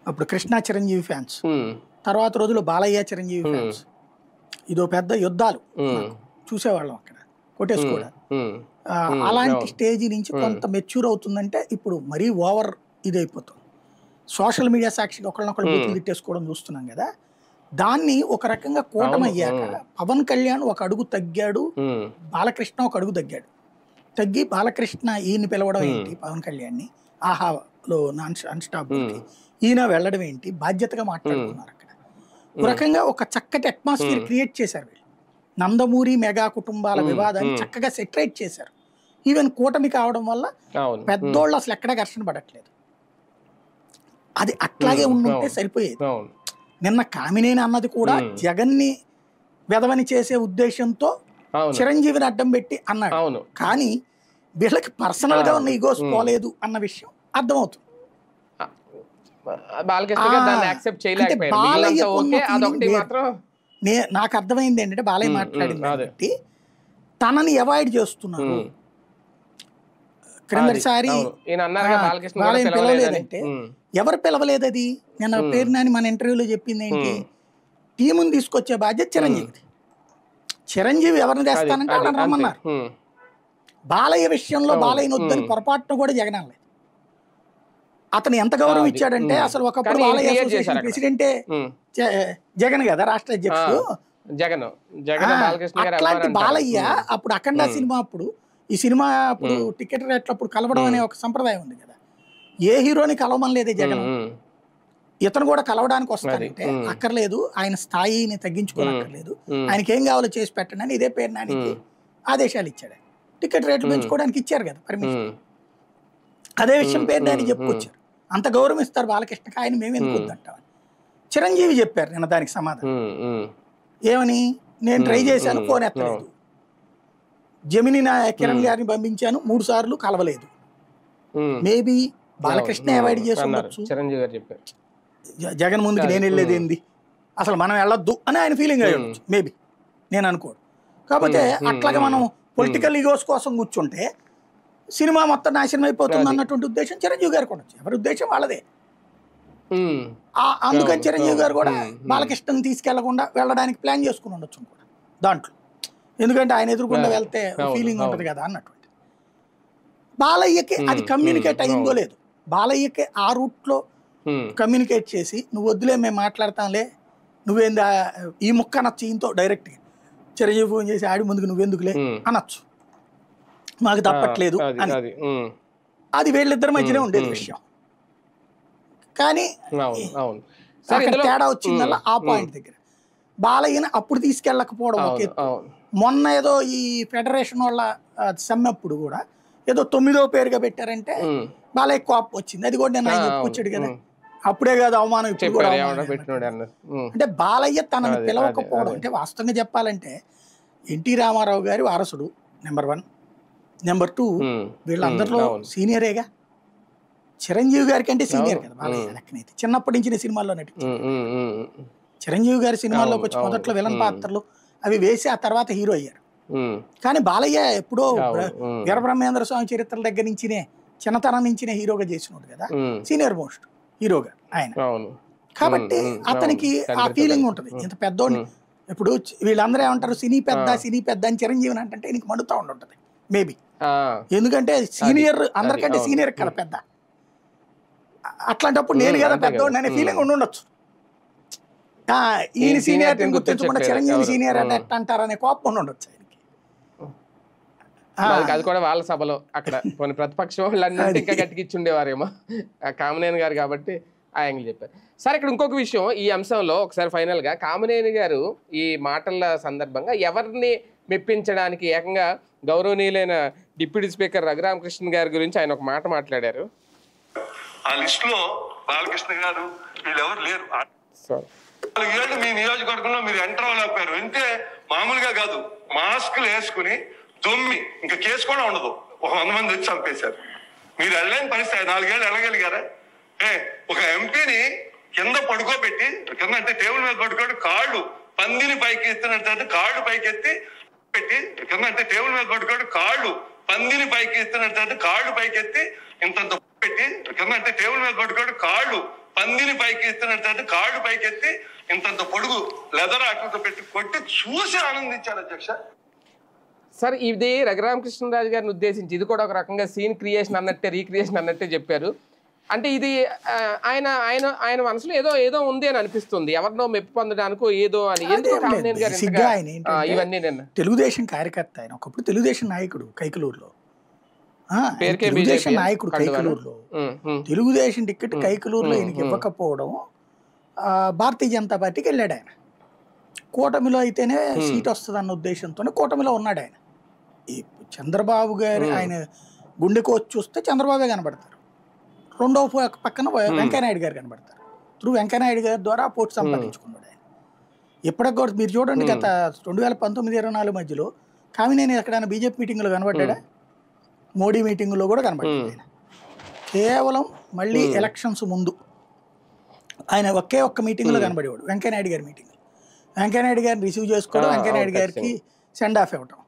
అప్పుడు కృష్ణా చిరంజీవి ఫ్యాన్స్, తర్వాత రోజులు బాలయ్య చిరంజీవి ఫ్యాన్స్, ఇదో పెద్ద యుద్ధాలు చూసేవాళ్ళం అక్కడ కొట్టేసుకోవడానికి. అలాంటి స్టేజీ నుంచి కొంత మెచ్యూర్ అవుతుందంటే ఇప్పుడు మరీ ఓవర్ ఇదైపోతుంది. సోషల్ మీడియా సాక్షిగా ఒకళ్ళనొకళ్ళు బూతులు తిట్టేసుకోవడం చూస్తున్నాం కదా. దాన్ని ఒక రకంగా కూటమి అయ్యాక పవన్ కళ్యాణ్ ఒక అడుగు తగ్గాడు, బాలకృష్ణ ఒక అడుగు తగ్గి బాలకృష్ణ ఈయన్ని పిలవడం ఏంటి, పవన్ కళ్యాణ్ని ఆహాలో అన్స్టాప్ ఈయన వెళ్ళడం ఏంటి, బాధ్యతగా మాట్లాడుకున్నారు అక్కడ. ఒక రకంగా ఒక చక్కటి అట్మాస్ఫియర్ క్రియేట్ చేశారు వీళ్ళు. నందమూరి మెగా కుటుంబాల వివాదాన్ని చక్కగా సెటరేట్ చేశారు. ఈవెన్ కూటమి కావడం వల్ల పెద్దోళ్ళు అసలు ఎక్కడ ఘర్షణ పడట్లేదు. అది అట్లాగే ఉండుంటే సరిపోయేది. నిన్న కామినేని అన్నది కూడా జగన్ని వెదవని చేసే ఉద్దేశంతో చిరంజీవిని అడ్డం పెట్టి అన్నాడు. కానీ వీళ్ళకి పర్సనల్ గా ఉన్న ఈగోస్ పోలేదు అన్న విషయం అర్థమవుతుంది. నాకు అర్థమైంది ఏంటంటే బాలయ్య మాట్లాడింది కాబట్టి తనని అవాయిడ్ చేస్తున్నారు. క్రిందటిసారి బాలయ్య పిలవలేదంటే ఎవరు పిలవలేదు? అది నేను పేరు నాని మన ఇంటర్వ్యూలో చెప్పింది ఏంటి, టీముని తీసుకొచ్చే బాధ్యత చిరంజీవిది. చిరంజీవి ఎవరిని తెస్తానంటే వాళ్ళని రమ్మన్నారు. బాలయ్య విషయంలో బాలయ్యని వద్దని పొరపాటును కూడా జగన్ అనలేదు. అతను ఎంత గౌరవం ఇచ్చాడంటే అసలు ఒకప్పుడు బాలయ్య అసోసియేషన్ ప్రెసిడెంటే జగన్ కదా, రాష్ట్ర అధ్యక్షుడు జగన్. అట్లాంటి బాలయ్య అప్పుడు అఖండ సినిమా అప్పుడు ఈ సినిమా అప్పుడు టికెట్ రేట్లప్పుడు కలవడం అనే ఒక సంప్రదాయం ఉంది కదా. ఏ హీరోని కలవమని లేదే జగన్. ఇతను కూడా కలవడానికి వస్తాడంటే అక్కర్లేదు, ఆయన స్థాయిని తగ్గించుకోనక్కర్లేదు, ఆయనకి ఏం కావాలో చేసి పెట్టండి అని ఇదే పేరు నానికి ఆదేశాలు ఇచ్చాడు. టికెట్ రేట్లు పెంచుకోవడానికి ఇచ్చారు కదా పర్మిషన్. అదే విషయం పేరు నాని చెప్పుకొచ్చారు. అంత గౌరవం ఇస్తారు బాలకృష్ణకి, ఆయన మేము ఎందుకు వద్దంటామని. చిరంజీవి చెప్పారు నిన్న దానికి సమాధానం ఏమని, నేను ట్రై చేశాను ఫోన్ ఎత్తలేదు, జమిని కిరణ్ గారిని పంపించాను 3 సార్లు కలవలేదు. మేబీ బాలకృష్ణ అవాయిడ్ చేసి ఉండొచ్చు. చిరంజీవి గారు చెప్పారు జగన్ ముందుకు నేను వెళ్ళేది ఏంది, అసలు మనం వెళ్ళొద్దు అని ఆయన ఫీలింగ్ అయ్యి ఉండొచ్చు మేబీ, నేను అనుకోడు. కాకపోతే అట్లాగే మనం పొలిటికల్ ఈగోస్ కోసం కూర్చుంటే సినిమా మొత్తం నాశనం అయిపోతుంది అన్నటువంటి ఉద్దేశం చిరంజీవి గారికి ఉండొచ్చు. ఎవరి ఉద్దేశం వాళ్ళదే. అందుకని చిరంజీవి గారు కూడా బాలకృష్ణని తీసుకెళ్లకుండా వెళ్ళడానికి ప్లాన్ చేసుకుని ఉండొచ్చు కూడా దాంట్లో. ఎందుకంటే ఆయన ఎదురుకుండా వెళ్తే ఫీలింగ్ ఉంటుంది కదా అన్నటువంటి. బాలయ్యకి అది కమ్యూనికేట్ అయిందో లేదు. బాలయ్యకి ఆ రూట్లో కమ్యూనికేట్ చేసి నువ్వు వద్దులే మేము మాట్లాడతాంలే, నువ్వేందా ఈ ముక్క అనొచ్చు ఈయనతో డైరెక్ట్గా. చిరంజీవి ఫోన్ చేసి ఆడి ముందుకు నువ్వెందుకులే అనొచ్చు, మాకు తప్పట్లేదు అని. అది వీళ్ళిద్దరి మధ్యనే ఉండేది విషయం. కానీ అక్కడ తేడా వచ్చిందల్లా ఆ పాయింట్ దగ్గర. బాలయ్యని అప్పుడు తీసుకెళ్ళకపోవడం ఒక ఎత్తు. మొన్న ఏదో ఈ ఫెడరేషన్ వాళ్ళ సమ్మెప్పుడు కూడా ఏదో 9వ పేరుగా పెట్టారంటే బాలయ్య కోపం వచ్చింది. అది కూడా నేను ఆయన చెప్పుకొచ్చాడు కదా, అప్పుడే కాదు అవమానం ఇప్పుడు కూడా. అంటే బాలయ్య తనని పిలవకపోవడం అంటే వాస్తవంగా చెప్పాలంటే ఎన్టీ రామారావు గారి వారసుడు నెంబర్ 1, నెంబర్ 2 వీళ్ళందరిలో సీనియరేగా. చిరంజీవి గారి కంటే సీనియర్ కదా బాలయ్య లెక్కనైతే. చిన్నప్పటి నుంచి సినిమాల్లో నటించారు. చిరంజీవి గారి సినిమాల్లోకి వచ్చి మొదట్లో విలన్ పాత్రలు అవి వేసి ఆ తర్వాత హీరో అయ్యారు. కానీ బాలయ్య ఎప్పుడో వీరబ్రహ్మేంద్ర స్వామి చరిత్రల దగ్గర నుంచినే చిన్నతనం నుంచినే హీరోగా చేసినోడు కదా, సీనియర్ మోస్ట్ హీరోగా ఆయన. కాబట్టి అతనికి ఆ ఫీలింగ్ ఉంటుంది. ఇంత పెద్దోడిని ఇప్పుడు వీళ్ళందరూ ఏమంటారు సినీ పెద్ద అని చిరంజీవిని అంటే నీకు మండుతూ ఉంటుంది మేబీ. ఎందుకంటే సీనియర్ అందరికంటే సీనియర్ కదా పెద్ద. అట్లాంటప్పుడు నేను కదా పెద్దోడిని అనే ఫీలింగ్ ఉండొచ్చు. ఈయన సీనియర్ గుర్తించకుండా చిరంజీవి సీనియర్ అని ఎట్లా అంటారనే కోపం ఉండొచ్చు ఆయనకి. అది కూడా వాళ్ళ సభలో అక్కడ కొన్ని ప్రతిపక్షం వాళ్ళందరినీ ఇంకా గట్టికిచ్చి ఉండేవారేమో కామినేని గారు కాబట్టి ఆ యాంగిల్ చెప్పారు. సరే, ఇక్కడ ఇంకొక విషయం ఈ అంశంలో ఒకసారి ఫైనల్ గా కామినేని గారు ఈ మాటల సందర్భంగా ఎవరిని మెప్పించడానికి ఏకంగా గౌరవనీయులైన డిప్యూటీ స్పీకర్ రఘురామకృష్ణ గారి గురించి ఆయన ఒక మాట మాట్లాడారు. ఆ లిస్ట్ లో బాలకృష్ణ గారు వీళ్ళెవరు లేరు. 4 ఏళ్ళు మీ నియోజకవర్గంలో మీరు ఎంటర్ అవ్వలేకపోయారు. అంటే మామూలుగా కాదు, మాస్కులు వేసుకుని దొమ్మి ఇంకా కేసు కూడా ఉండదు, ఒక 100 మంది వచ్చి చంపేశారు. మీరు వెళ్ళలేని పరిస్థితి. 4 ఏళ్ళు వెళ్ళగలిగారా? ఒక ఎంపీని కింద పడుకోబెట్టి, కింద అంటే టేబుల్ మీద పడుకోబెట్టి కాళ్ళు పందిని పైకి ఎత్తినట్టు కాళ్ళు పైకెత్తి పెట్టి కింద అంటే టేబుల్ మీద పట్టుకోడు కాళ్ళు పందిని పైకి ఎత్తినట్టు కాళ్ళు పైకెత్తి ఇంతంత పెట్టి కింద అంటే టేబుల్ మీద పట్టుకోడు కాళ్ళు పందిని పైకి ఎత్తినట్టు కాళ్ళు పైకెత్తి ఇంతంత పొడుగు లెదర్ ఆకులతో పెట్టి కొట్టి చూసి ఆనందించారు అధ్యక్ష. సార్ ఇది రఘురామకృష్ణరాజు గారిని ఉద్దేశించి ఇది కూడా ఒక రకంగా సీన్ క్రియేషన్ అన్నట్టే రీక్రియేషన్ అన్నట్టే చెప్పారు. అంటే ఇది ఆయన ఆయన ఆయన మనసులో ఏదో ఏదో ఉంది అని అనిపిస్తుంది, ఎవరినో మెప్పు పొందడానికో ఏదో అని. ఇవన్నీ తెలుగుదేశం కార్యకర్త ఆయన, ఒకప్పుడు తెలుగుదేశం నాయకుడు కైకలూరులో, తెలుగుదేశం నాయకుడు కైకలూరులో, తెలుగుదేశం టికెట్ కైకలూరులో ఈయనకి ఇవ్వకపోవడం భారతీయ జనతా పార్టీకి వెళ్ళాడు ఆయన. కూటమిలో అయితేనే సీట్ వస్తుంది అన్న ఉద్దేశంతోనే కూటమిలో ఉన్నాడు ఆయన. ఈ చంద్రబాబు గారు ఆయన గుండెకు వచ్చి చూస్తే చంద్రబాబే కనబడతారు, రెండో పక్కన వెంకయ్యనాయుడు గారు కనబడతారు. త్రూ వెంకయ్యనాయుడు గారి ద్వారా పోటీ సంపాదించుకున్నాడు ఆయన. ఇప్పటికి కూడా మీరు చూడండి, గత 2019-24 మధ్యలో కామినేని ఎక్కడైనా బీజేపీ మీటింగ్లో కనబడ్డా, మోడీ మీటింగ్లో కూడా కనబడ్డాడు ఆయన. కేవలం మళ్ళీ ఎలక్షన్స్ ముందు ఆయన ఒకే ఒక్క మీటింగ్లో కనబడేవాడు, వెంకయ్యనాయుడు గారి మీటింగ్. వెంకయ్యనాయుడు గారిని రిసీవ్ చేసుకోవడం, వెంకయ్యనాయుడు గారికి సెండ్ ఆఫ్ ఇవ్వటం,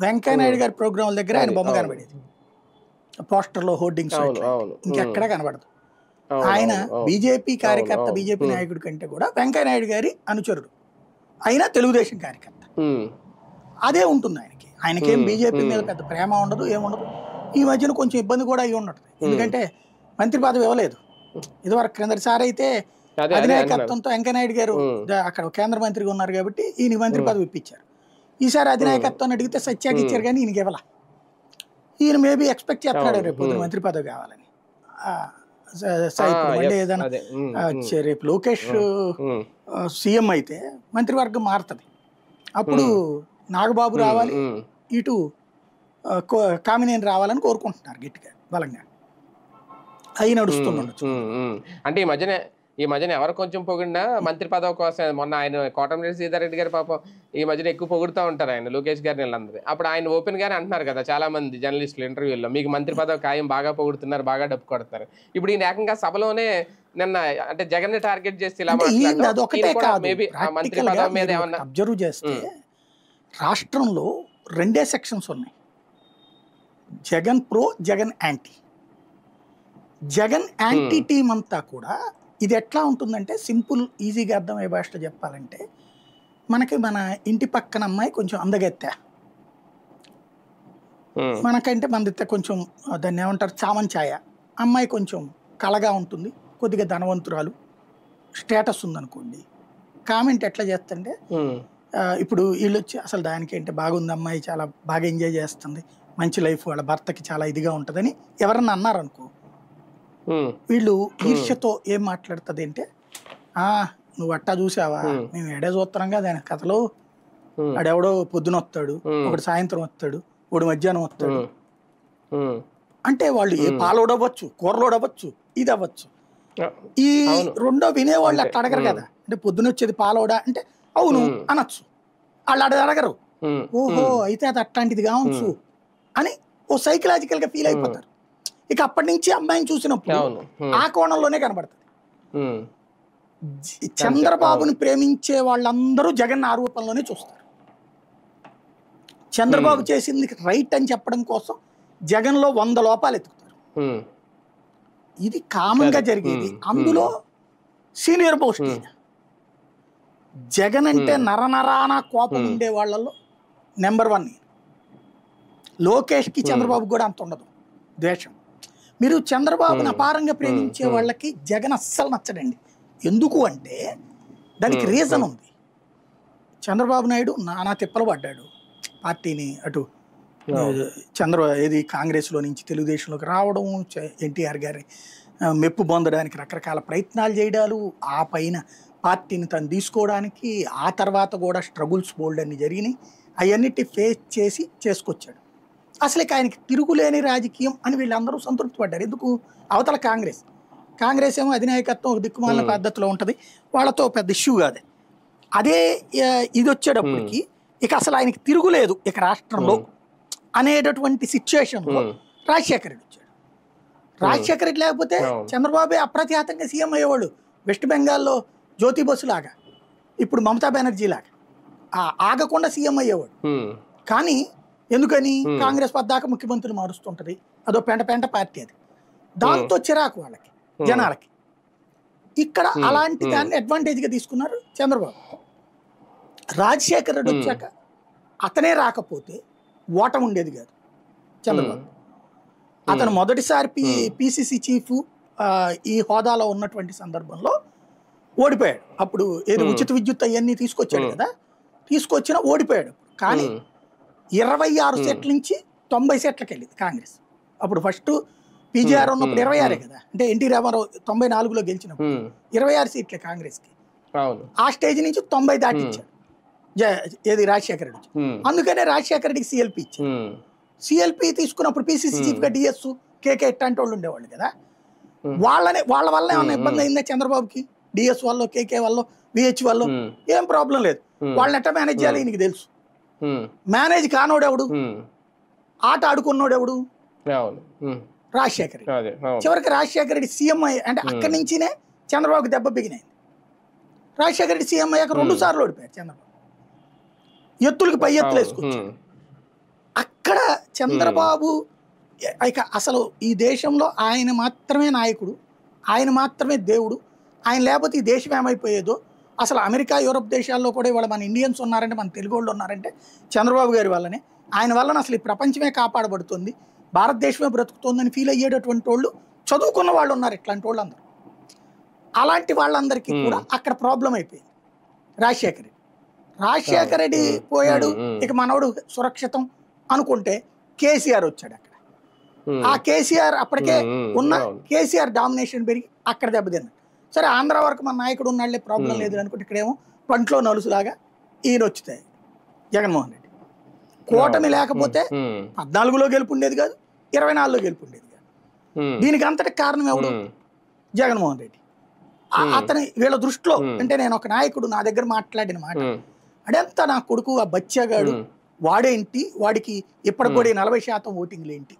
వెంకయ్యనాయుడు గారి ప్రోగ్రాంల దగ్గర ఆయన బొమ్మ కనబడేది, పోస్టర్లో హోర్డింగ్స్, ఇంకెక్కడా కనబడదు. ఆయన బీజేపీ కార్యకర్త, బీజేపీ నాయకుడి కంటే కూడా వెంకయ్యనాయుడు గారి అనుచరుడు, అయినా తెలుగుదేశం కార్యకర్త. అదే ఉంటుంది ఆయనకి. ఆయనకేం బీజేపీ మీద పెద్ద ప్రేమ ఉండదు, ఏముండదు. ఈ మధ్యన కొంచెం ఇబ్బంది కూడా అయ్యి ఉండదు, ఎందుకంటే మంత్రి పదవి ఇవ్వలేదు. ఇదివరకు క్రిందటిసారి అయితే అధినాయకత్వంతో వెంకయ్యనాయుడు గారు అక్కడ కేంద్ర మంత్రిగా ఉన్నారు కాబట్టి ఈయన మంత్రి పదవి ఇప్పించారు. ఈసారి అధినాయకత్వాన్ని అడిగితే సత్యాకి ఇచ్చారు కానీ ఈయనకి ఇవ్వాల. ఈయన మేబీ ఎక్స్పెక్ట్ చేస్తున్నాడు రేపు మంత్రి పదవి కావాలని. మళ్ళీ ఏదైనా రేపు లోకేష్ సీఎం అయితే మంత్రివర్గం మారుతుంది, అప్పుడు నాగబాబు రావాలి, ఇటు కామినేని రావాలని కోరుకుంటున్నారు గట్టిగా బలంగా. అవి నడుస్తుండొచ్చు. అంటే ఈ మధ్యన ఎవరు కొంచెం పొగిడినా మంత్రి పదవి కోసం, మొన్న ఆయన కోటమిరెడ్డి సీతారెడ్డి గారు పాపం ఈ మధ్యన ఎక్కువ పొగుడుతూ ఉంటారు ఆయన, లోకేష్ గారిని వీళ్ళందరూ. అప్పుడు ఆయన ఓపెన్ గానే అంటున్నారు కదా చాలా మంది జర్నలిస్టులు ఇంటర్వ్యూల్లో, మీకు మంత్రి పదవి ఖాయం, బాగా పొగుడుతున్నారు, బాగా డబ్బు కొడుతున్నారు. ఇప్పుడు ఈయన ఏకంగా సభలోనే నిన్న అంటే జగన్ ని టార్గెట్ చేసి ఇలా మేబీ మంత్రి పదవి మీద ఏమన్నా అబ్జర్వ్ చేస్తే రాష్ట్రంలో 2 సెక్షన్స్ ఉన్నాయి, Jagan pro, Jagan anti. Jagan anti team అంతా కూడా ఇది ఎట్లా ఉంటుందంటే, సింపుల్ ఈజీగా అర్థమయ్యే భాషలో చెప్పాలంటే, మనకి మన ఇంటి పక్కన అమ్మాయి కొంచెం అందగెత్తా, మనకంటే మనదితే కొంచెం దాన్ని ఏమంటారు చామంచాయ, అమ్మాయి కొంచెం కళగా ఉంటుంది, కొద్దిగా ధనవంతురాలు, స్టేటస్ ఉందనుకోండి. కామెంట్ ఎట్లా చేస్తుంటే, ఇప్పుడు వీళ్ళు వచ్చి అసలు దానికి ఏంటి బాగుంది, అమ్మాయి చాలా బాగా ఎంజాయ్ చేస్తుంది, మంచి లైఫ్, వాళ్ళ భర్తకి చాలా ఇదిగా ఉంటుందని ఎవరన్నా అన్నారనుకో, వీళ్ళు ఈర్ష్యతో ఏం మాట్లాడుతుంది అంటే, నువ్వు అట్టా చూసావా, మేము ఎడే చూస్తున్నాంగా దాని కథలో, ఆడెవడో పొద్దున వస్తాడు, ఒకటి సాయంత్రం వస్తాడు, ఒకటి మధ్యాహ్నం వస్తాడు అంటే వాళ్ళు ఏ పాలోడవచ్చు, కూరలోడవచ్చు, ఇది అవ్వచ్చు. ఈ రెండో వినేవాళ్ళు అట్లా అడగరు కదా, అంటే పొద్దున వచ్చేది పాలోడా అంటే అవును అనొచ్చు, వాళ్ళు అడగరు. ఓహో అయితే అది అట్లాంటిది కావచ్చు అని ఓ సైకలాజికల్ గా ఫీల్ అయిపోతారు. ఇక అప్పటి నుంచి అమ్మాయిని చూసినప్పుడు ఆ కోణంలోనే కనబడుతుంది. చంద్రబాబుని ప్రేమించే వాళ్ళందరూ జగన్ ఆ రూపంలోనే చూస్తారు. చంద్రబాబు చేసింది రైట్ అని చెప్పడం కోసం జగన్ లో 100 లోపాలు ఎత్తుకుతారు. ఇది కామన్ గా జరిగేది. అందులో సీనియర్ మోస్ట్ జగన్ అంటే నరనరాన కోపం ఉండే వాళ్ళలో నెంబర్ 1. లోకేష్కి చంద్రబాబు కూడా అంత ఉండదు ద్వేషం. మీరు చంద్రబాబుని అపారంగా ప్రేమించే వాళ్ళకి జగన్ అస్సలు నచ్చడండి. ఎందుకు అంటే దానికి రీజన్ ఉంది. చంద్రబాబు నాయుడు నానా తిప్పలు పడ్డాడు, పార్టీని అటు కాంగ్రెస్లో నుంచి తెలుగుదేశంలోకి రావడం, ఎన్టీఆర్ గారి మెప్పు పొందడానికి రకరకాల ప్రయత్నాలు చేయడాలు, ఆ పైన పార్టీని తను తీసుకోవడానికి, ఆ తర్వాత కూడా స్ట్రగుల్స్ బోల్డ్ అన్ని జరిగినాయి. అవన్నిటి ఫేస్ చేసి చేసుకొచ్చాడు. అసలు ఆయనకి తిరుగులేని రాజకీయం అని వీళ్ళందరూ సంతృప్తి పడ్డారు. ఎందుకు? అవతల కాంగ్రెస్ ఏమో అధినాయకత్వం ఒక దిక్కుమాలిన పద్ధతిలో ఉంటుంది, వాళ్ళతో పెద్ద ఇష్యూ కాదు. అదే ఇది వచ్చేటప్పటికి ఇక అసలు ఆయనకి తిరుగులేదు ఇక రాష్ట్రంలో అనేటటువంటి సిచ్యువేషన్లో రాజశేఖర రెడ్డి వచ్చాడు. రాజశేఖర రెడ్డి లేకపోతే చంద్రబాబే అప్రతిహతంగా సీఎం అయ్యేవాడు, వెస్ట్ బెంగాల్లో జ్యోతి బసు లాగా. ఇప్పుడు మమతా బెనర్జీ లాగా ఆగకుండా సీఎం అయ్యేవాడు. కానీ ఎందుకని కాంగ్రెస్ పద్దాక ముఖ్యమంత్రిని మారుస్తుంటది, అదో పెంట పార్టీ అది, దాంతో చిరాకు వాళ్ళకి జనాలకి. ఇక్కడ అలాంటి దాన్ని అడ్వాంటేజ్ గా తీసుకున్నారు చంద్రబాబు. రాజశేఖర రెడ్డి వచ్చాక అతనే రాకపోతే ఓటమి ఉండేది కాదు చంద్రబాబు. అతను మొదటిసారి పిసిసి చీఫ్ ఈ హోదాలో ఉన్నటువంటి సందర్భంలో ఓడిపోయాడు. అప్పుడు ఏది ఉచిత విద్యుత్ అవన్నీ తీసుకొచ్చాడు కదా, తీసుకొచ్చినా ఓడిపోయాడు. కానీ 26 సీట్ల నుంచి 90 సీట్లకి వెళ్ళింది కాంగ్రెస్. అప్పుడు ఫస్ట్ పీజీఆర్ ఉన్నప్పుడు 26 కదా, అంటే ఎన్టీ రామారావు 94లో గెలిచినప్పుడు 26 సీట్లే కాంగ్రెస్కి. ఆ స్టేజ్ నుంచి 90 దాటిచ్చాడు ఏది రాజశేఖర రెడ్డి. అందుకనే రాజశేఖర రెడ్డికి సిఎల్పి ఇచ్చాడు. సిఎల్పి తీసుకున్నప్పుడు పిసిసి చీఫ్ గా డిఎస్ కేకే ఇట్లాంటి వాళ్ళు ఉండేవాళ్ళు కదా, వాళ్ళ వల్ల ఏమన్నా ఇబ్బంది అయిందా చంద్రబాబుకి? డిఎస్ వల్ల, కేకే వల్ల, విహెచ్ వల్ల ఏం ప్రాబ్లం లేదు. వాళ్ళని ఎట్లా మేనేజ్ చేయాలి ఈయనకి తెలుసు. మేనేజ్ కానోడెవడు, ఆట ఆడుకున్నోడెవడు? రాజశేఖర్ రెడ్డి. చివరికి రాజశేఖర రెడ్డి సీఎం అంటే అక్కడి నుంచినే చంద్రబాబుకి దెబ్బ బిగినాయి. రాజశేఖర రెడ్డి సీఎం అయ్యాక 2 సార్లు ఓడిపోయారు చంద్రబాబు, ఎత్తులకి పై ఎత్తులు వేసుకొచ్చారు. అక్కడ చంద్రబాబు ఇక అసలు ఈ దేశంలో ఆయన మాత్రమే నాయకుడు, ఆయన మాత్రమే దేవుడు, ఆయన లేకపోతే ఈ దేశం ఏమైపోయేదో. అసలు అమెరికా, యూరప్ దేశాల్లో కూడా ఇవాళ మన ఇండియన్స్ ఉన్నారంటే, మన తెలుగు వాళ్ళు ఉన్నారంటే చంద్రబాబు గారి వల్లనే. ఆయన వలన అసలు ఈ ప్రపంచమే కాపాడబడుతుంది, భారతదేశమే బ్రతుకుతుందని ఫీల్ అయ్యేటటువంటి వాళ్ళు చదువుకున్న వాళ్ళు ఉన్నారు. ఇట్లాంటి వాళ్ళు అందరూ, అలాంటి వాళ్ళందరికీ కూడా అక్కడ ప్రాబ్లం అయిపోయింది. రాజశేఖర రెడ్డి పోయాడు, ఇక మనోడు సురక్షితం అనుకుంటే కేసీఆర్ వచ్చాడు. అక్కడ ఆ కేసీఆర్ అప్పటికే ఉన్న కేసీఆర్ డామినేషన్ పెరిగి అక్కడ దెబ్బతిన్నాడు. సరే ఆంధ్ర వరకు మన నాయకుడు ఉన్నాళ్లే, ప్రాబ్లం లేదు అనుకుంటే ఇక్కడేమో పంట్లో నలుసులాగా ఈయన వచ్చుతాయి జగన్మోహన్ రెడ్డి. కూటమి లేకపోతే 14లో గెలుపు ఉండేది కాదు, 24లో గెలుపు ఉండేది కాదు. దీనికి అంతటి కారణం ఎవడు? జగన్మోహన్ రెడ్డి. అతని వీళ్ళ దృష్టిలో అంటే నేను ఒక నాయకుడు నా దగ్గర మాట్లాడిన మాట అడంతా నా కొడుకు ఆ బచ్చాగాడు వాడేంటి, వాడికి ఇప్పటికి కూడా 40% ఓటింగ్లు ఏంటి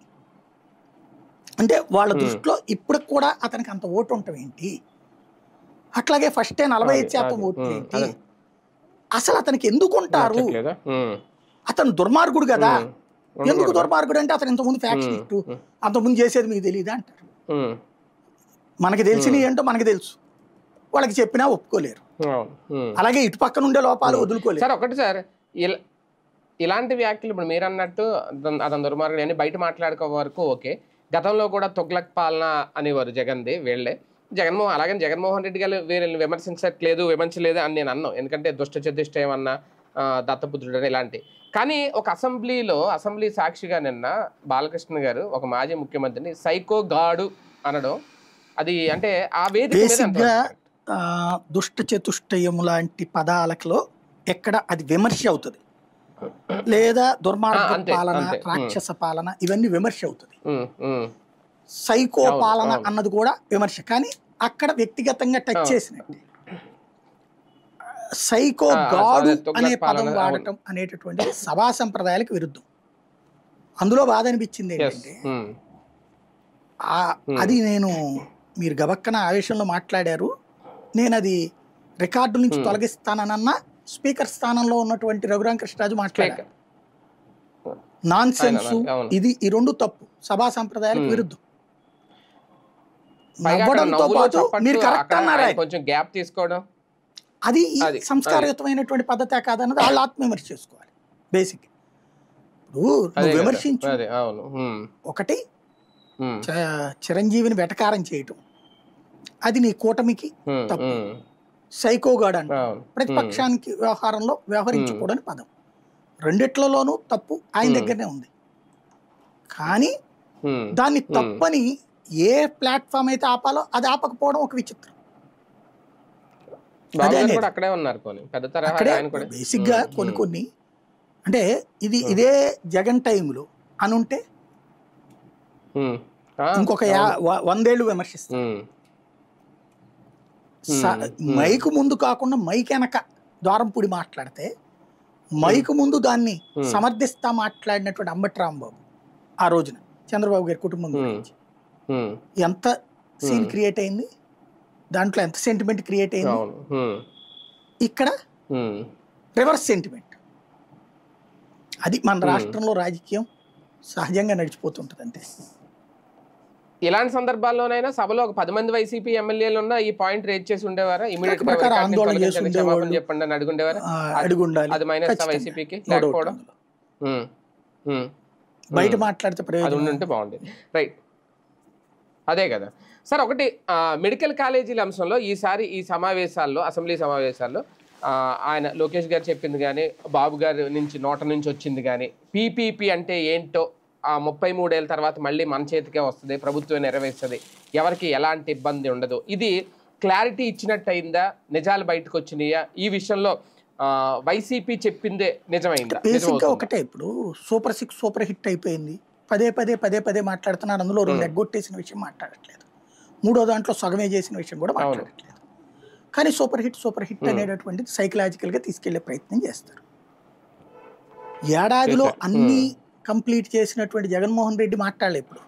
అంటే వాళ్ళ దృష్టిలో ఇప్పటికి కూడా అతనికి అంత ఓటు ఉండటం ఏంటి, అట్లాగే ఫస్టే 45% ఓట్లు ఏంటి, అసలు అతనికి ఎందుకు ఉంటారు? అతను దుర్మార్గుడు కదా. ఎందుకు దుర్మార్గుడు అంటే అతను ఇంతకుముందు ఫ్యాక్షనిస్టు, అంతకుముందు చేసేది మీకు తెలియదా అంటారు. మనకి తెలిసినవి ఏంటో మనకి తెలుసు, వాళ్ళకి చెప్పినా ఒప్పుకోలేరు. అలాగే ఇటు పక్కన ఉండే లోపాలు వదులుకోలేరు. సార్ ఒకటి సార్, ఇలాంటి వ్యాఖ్యలు ఇప్పుడు మీరు అన్నట్టు అతను దుర్మార్గుడు అని బయట మాట్లాడుకో వరకు ఓకే. గతంలో కూడా తొగ్లక్ పాలన అనేవారు జగన్ది వీళ్ళే. అలాగే జగన్మోహన్ రెడ్డి గారు వీళ్ళని విమర్శించలేదు అని నేను అన్నాను, ఎందుకంటే దుష్ట ఏమన్నా దత్తపుత్రుడు అని ఇలాంటి. కానీ ఒక అసెంబ్లీ సాక్షిగా నిన్న బాలకృష్ణ గారు ఒక మాజీ ముఖ్యమంత్రిని సైకో గాడు అనడం, అది అంటే ఆ వేదిక దుష్ట చతుష్టయం లాంటి పదాలలో ఎక్కడ అది విమర్శ అవుతుంది, లేదా దుర్మార్గ పాలన, రాక్షస పాలన, ఇవన్నీ విమర్శ అవుతుంది. సైకో పాలన అన్నది కూడా విమర్శ, కానీ అక్కడ వ్యక్తిగతంగా టచ్ చేసినట్టు. సైకో గాడు అనే పదం వాడటం అనేటటువంటి సభా సంప్రదాయాలకు విరుద్ధం. అందులో బాధ అనిపించింది ఏంటంటే అది మీరు గబక్కన ఆవేశంలో మాట్లాడారు, నేను అది రికార్డు నుంచి తొలగిస్తానన్న స్పీకర్ స్థానంలో ఉన్నటువంటి రఘురామకృష్ణరాజు మాట్లాడారు. నాన్ సెన్స్ ఇది, ఈ రెండు తప్పు, సభా సంప్రదాయాలకు విరుద్ధం. నవ్వడంతో పాటు మీరు కరెక్ట్ అన్నారా, కొంచెం గ్యాప్ తీసుకోవడం అది సంస్కారయుతమైనటువంటి పద్ధతే కాదన్నది వాళ్ళు ఆత్మవిమర్శ చేసుకోవాలి. బేసిక్ నువ్వు విమర్శించు, ఒకటి చిరంజీవిని వెటకారం చేయటం అది నీ కూటమికి తప్పు. సైకోగాడ్ అంటే ప్రతిపక్షానికి వ్యవహారంలో వ్యవహరించకూడని పదం, రెండిట్లలోనూ తప్పు ఆయన దగ్గరనే ఉంది. కానీ దాన్ని తప్పని ఏ ప్లాట్ఫామ్ అయితే ఆపాలో అది ఆపకపోవడం ఒక విచిత్రం. బేసిక్ గా కొన్ని అంటే ఇదే జగన్ టైంలో అనుంటే ఇంకొక 100 ఏళ్ళు విమర్శిస్తారు. మైకు ముందు కాకుండా మైక్ వెనక ద్వారంపూడి మాట్లాడితే మైకు ముందు దాన్ని సమర్థిస్తా మాట్లాడినటువంటి అంబటి రాంబాబు ఆ రోజున చంద్రబాబు గారి కుటుంబం గురించి ఎంత సీన్ క్రియేట్ అయింది, దాంట్లో ఎంత సెంటిమెంట్ క్రియేట్ అయింది. ఇక్కడ రివర్స్ సెంటిమెంట్. అది మన రాష్ట్రంలో రాజకీయం సహజంగా నడిచిపోతుంటుంది అంతే. ఇలాంటి సందర్భాల్లోనైనా సభలో ఒక 10 మంది వైసీపీ ఎమ్మెల్యేలు ఉన్నా ఈ పాయింట్ రేజ్ చేసి ఉండేవారా? ఇమీడియట్ గా ఆందోళన చేసి చెప్పండి అని అడుగుండేవారా? అడుగుండాలి. అది మైనస్ వైసీపీకి లేకపోవడం బయట మాట్లాడితే అది ఉండుంటే బాగుండేది. రైట్, అదే కదా సార్. ఒకటి మెడికల్ కాలేజీల అంశంలో ఈసారి ఈ సమావేశాల్లో, అసెంబ్లీ సమావేశాల్లో ఆయన లోకేష్ గారు చెప్పింది కానీ, బాబు గారి నోట నుంచి వచ్చింది కానీ, పీపీపీ అంటే ఏంటో 33 ఏళ్ళ తర్వాత మళ్ళీ మన చేతికే వస్తుంది, ప్రభుత్వం నెరవేరుస్తుంది, ఎవరికి ఎలాంటి ఇబ్బంది ఉండదు, ఇది క్లారిటీ ఇచ్చినట్టు అయిందా? నిజాలు బయటకు వచ్చినాయా? ఈ విషయంలో వైసీపీ చెప్పిందే నిజమైందా? బేసిక్గా ఒకటే, ఇప్పుడు సూపర్ 6 సూపర్ హిట్ అయిపోయింది, పదే మాట్లాడుతున్నారు, అందులో 2 ఎగ్గొట్టేసిన విషయం మాట్లాడట్లేదు, 3వ దాంట్లో సగమే చేసిన విషయం కూడా మాట్లాడట్లేదు. కానీ సూపర్ హిట్ అనేటటువంటిది సైకలాజికల్గా తీసుకెళ్లే ప్రయత్నం చేస్తారు. ఏడాదిలో అన్ని కంప్లీట్ చేసినటువంటి జగన్మోహన్ రెడ్డి మాట్లాడలేదు. ఇప్పుడు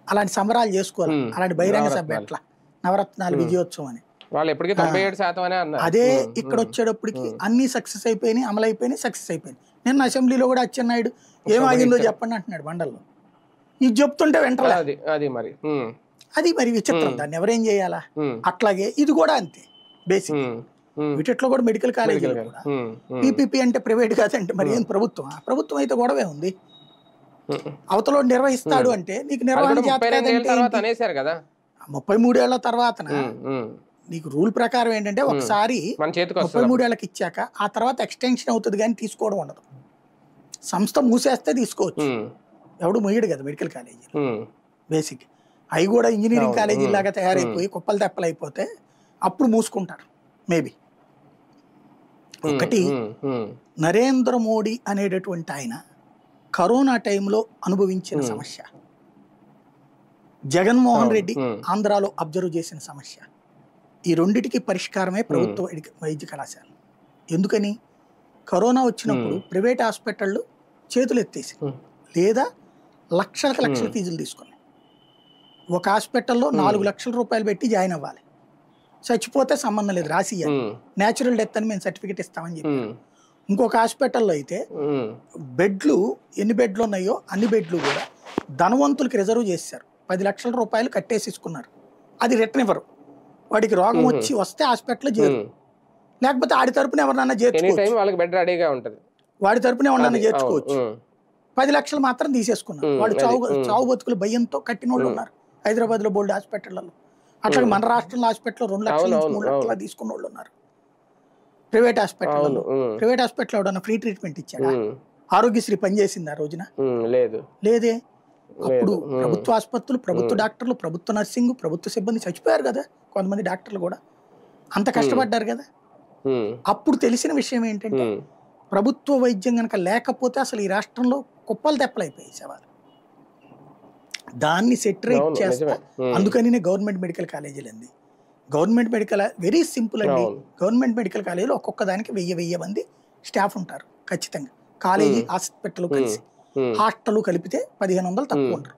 అలాంటి సంబరాలు చేసుకోవాలి, అలాంటి బహిరంగ సభ ఎట్లా నవరత్నాలు విజయోత్సవం అని వాళ్ళు ఎప్పటికీ 97% అనే అన్నారు. అదే ఇక్కడ వచ్చేటప్పటికి అన్ని సక్సెస్ అయిపోయినాయి, అమలైపోయినాయి, సక్సెస్ అయిపోయింది. నిన్న అసెంబ్లీలో కూడా అచ్చెన్నాయుడు ఏమాగిందో చెప్పండి అంటున్నాడు బండల్లో. ఇది చెప్తుంటే వెంటనే అది మరి విచిత్రం, దాన్ని ఎవరేం చేయాలా? అట్లాగే ఇది కూడా అంతే బేసిక్. వీటిలో కూడా మెడికల్ కాలేజీలు కూడా పీపీపీ అంటే ప్రైవేట్ కాదంటే మరి ఏం ప్రభుత్వం? ప్రభుత్వం అయితే గొడవే ఉంది. అవతల నిర్వహిస్తాడు అంటే నీకు నిర్వహణ 33 ఏళ్ల తర్వాత నీకు రూల్ ప్రకారం ఏంటంటే ఒకసారి 33 ఏళ్ళకి ఇచ్చాక ఆ తర్వాత ఎక్స్టెన్షన్ అవుతుంది కానీ తీసుకోవడం ఉండదు. సంస్థ మూసేస్తే తీసుకోవచ్చు, ఎవడు మొయ్యడు కదా మెడికల్ కాలేజీ బేసిక్. అవి కూడా ఇంజనీరింగ్ కాలేజీ లాగా తయారైపోయి కుప్పలు తెప్పలు అయిపోతే అప్పుడు మూసుకుంటారు మేబీ. ఒకటి, నరేంద్ర మోడీ అనేటటువంటి ఆయన కరోనా టైంలో అనుభవించిన సమస్య, జగన్మోహన్ రెడ్డి ఆంధ్రాలో అబ్జర్వ్ చేసిన సమస్య, ఈ రెండిటికి పరిష్కారమే ప్రభుత్వ వైద్య కళాశాల. ఎందుకని? కరోనా వచ్చినప్పుడు ప్రైవేట్ హాస్పిటళ్ళు చేతులు ఎత్తేసి లేదా లక్షల ఫీజులు తీసుకున్నాయి. ఒక హాస్పిటల్లో 4 లక్షల రూపాయలు పెట్టి జాయిన్ అవ్వాలి, చచ్చిపోతే సంబంధం లేదు, రాసి న్యాచురల్ డెత్ అని మేము సర్టిఫికేట్ ఇస్తామని చెప్పి. ఇంకొక హాస్పిటల్లో అయితే బెడ్లు ఎన్ని బెడ్లు ఉన్నాయో అన్ని బెడ్లు కూడా ధనవంతులకి రిజర్వ్ చేశారు, 10 లక్షల రూపాయలు కట్టేసేసుకున్నారు. అది రిటర్న్ ఇవ్వరు, వాడికి రోగం వస్తే హాస్పిటల్లో చేరు, లేకపోతే ఆడి తరపున ఎవరినన్నా చేర్చుకోవచ్చు, వాడి తరపున ఎవరినన్నా చేర్చుకోవచ్చు. 10 లక్షలు మాత్రం తీసేసుకున్నారు. వాడు చావు బతుకులు భయంతో కట్టిన వాళ్ళు ఉన్నారు హైదరాబాద్లో బోల్డ్ హాస్పిటళ్లలో. అట్లాగే మన రాష్ట్రంలో హాస్పిటల్లో 2 లక్షల నుంచి 3 లక్షల తీసుకున్న వాళ్ళు ఉన్నారు ప్రైవేట్ హాస్పిటల్లో. ప్రైవేట్ హాస్పిటల్ ఎవడన్నా ఫ్రీ ట్రీట్మెంట్ ఇచ్చాడా? ఆరోగ్యశ్రీ పనిచేసింది ఆ రోజున? లేదే. అప్పుడు ప్రభుత్వ ఆసుపత్రులు, ప్రభుత్వ డాక్టర్లు, ప్రభుత్వ నర్సింగ్, ప్రభుత్వ సిబ్బంది చచ్చిపోయారు కదా, కొంతమంది డాక్టర్లు కూడా అంత కష్టపడ్డారు కదా. అప్పుడు తెలిసిన విషయం ఏంటంటే ప్రభుత్వ వైద్యం కనుక లేకపోతే అసలు ఈ రాష్ట్రంలో కుప్పలు తెప్పలైపోయాయి సేవలు. దాన్ని సెటరేట్ చేస్తా, అందుకని గవర్నమెంట్ మెడికల్ కాలేజీలు అండి. గవర్నమెంట్ మెడికల్ వెరీ సింపుల్ అండి. గవర్నమెంట్ మెడికల్ కాలేజీలో ఒక్కొక్క దానికి 1000 మంది స్టాఫ్ ఉంటారు ఖచ్చితంగా. కాలేజీ హాస్పిటల్ కలిసి హాస్టల్ కలిపితే 1500 తక్కువ ఉంటారు.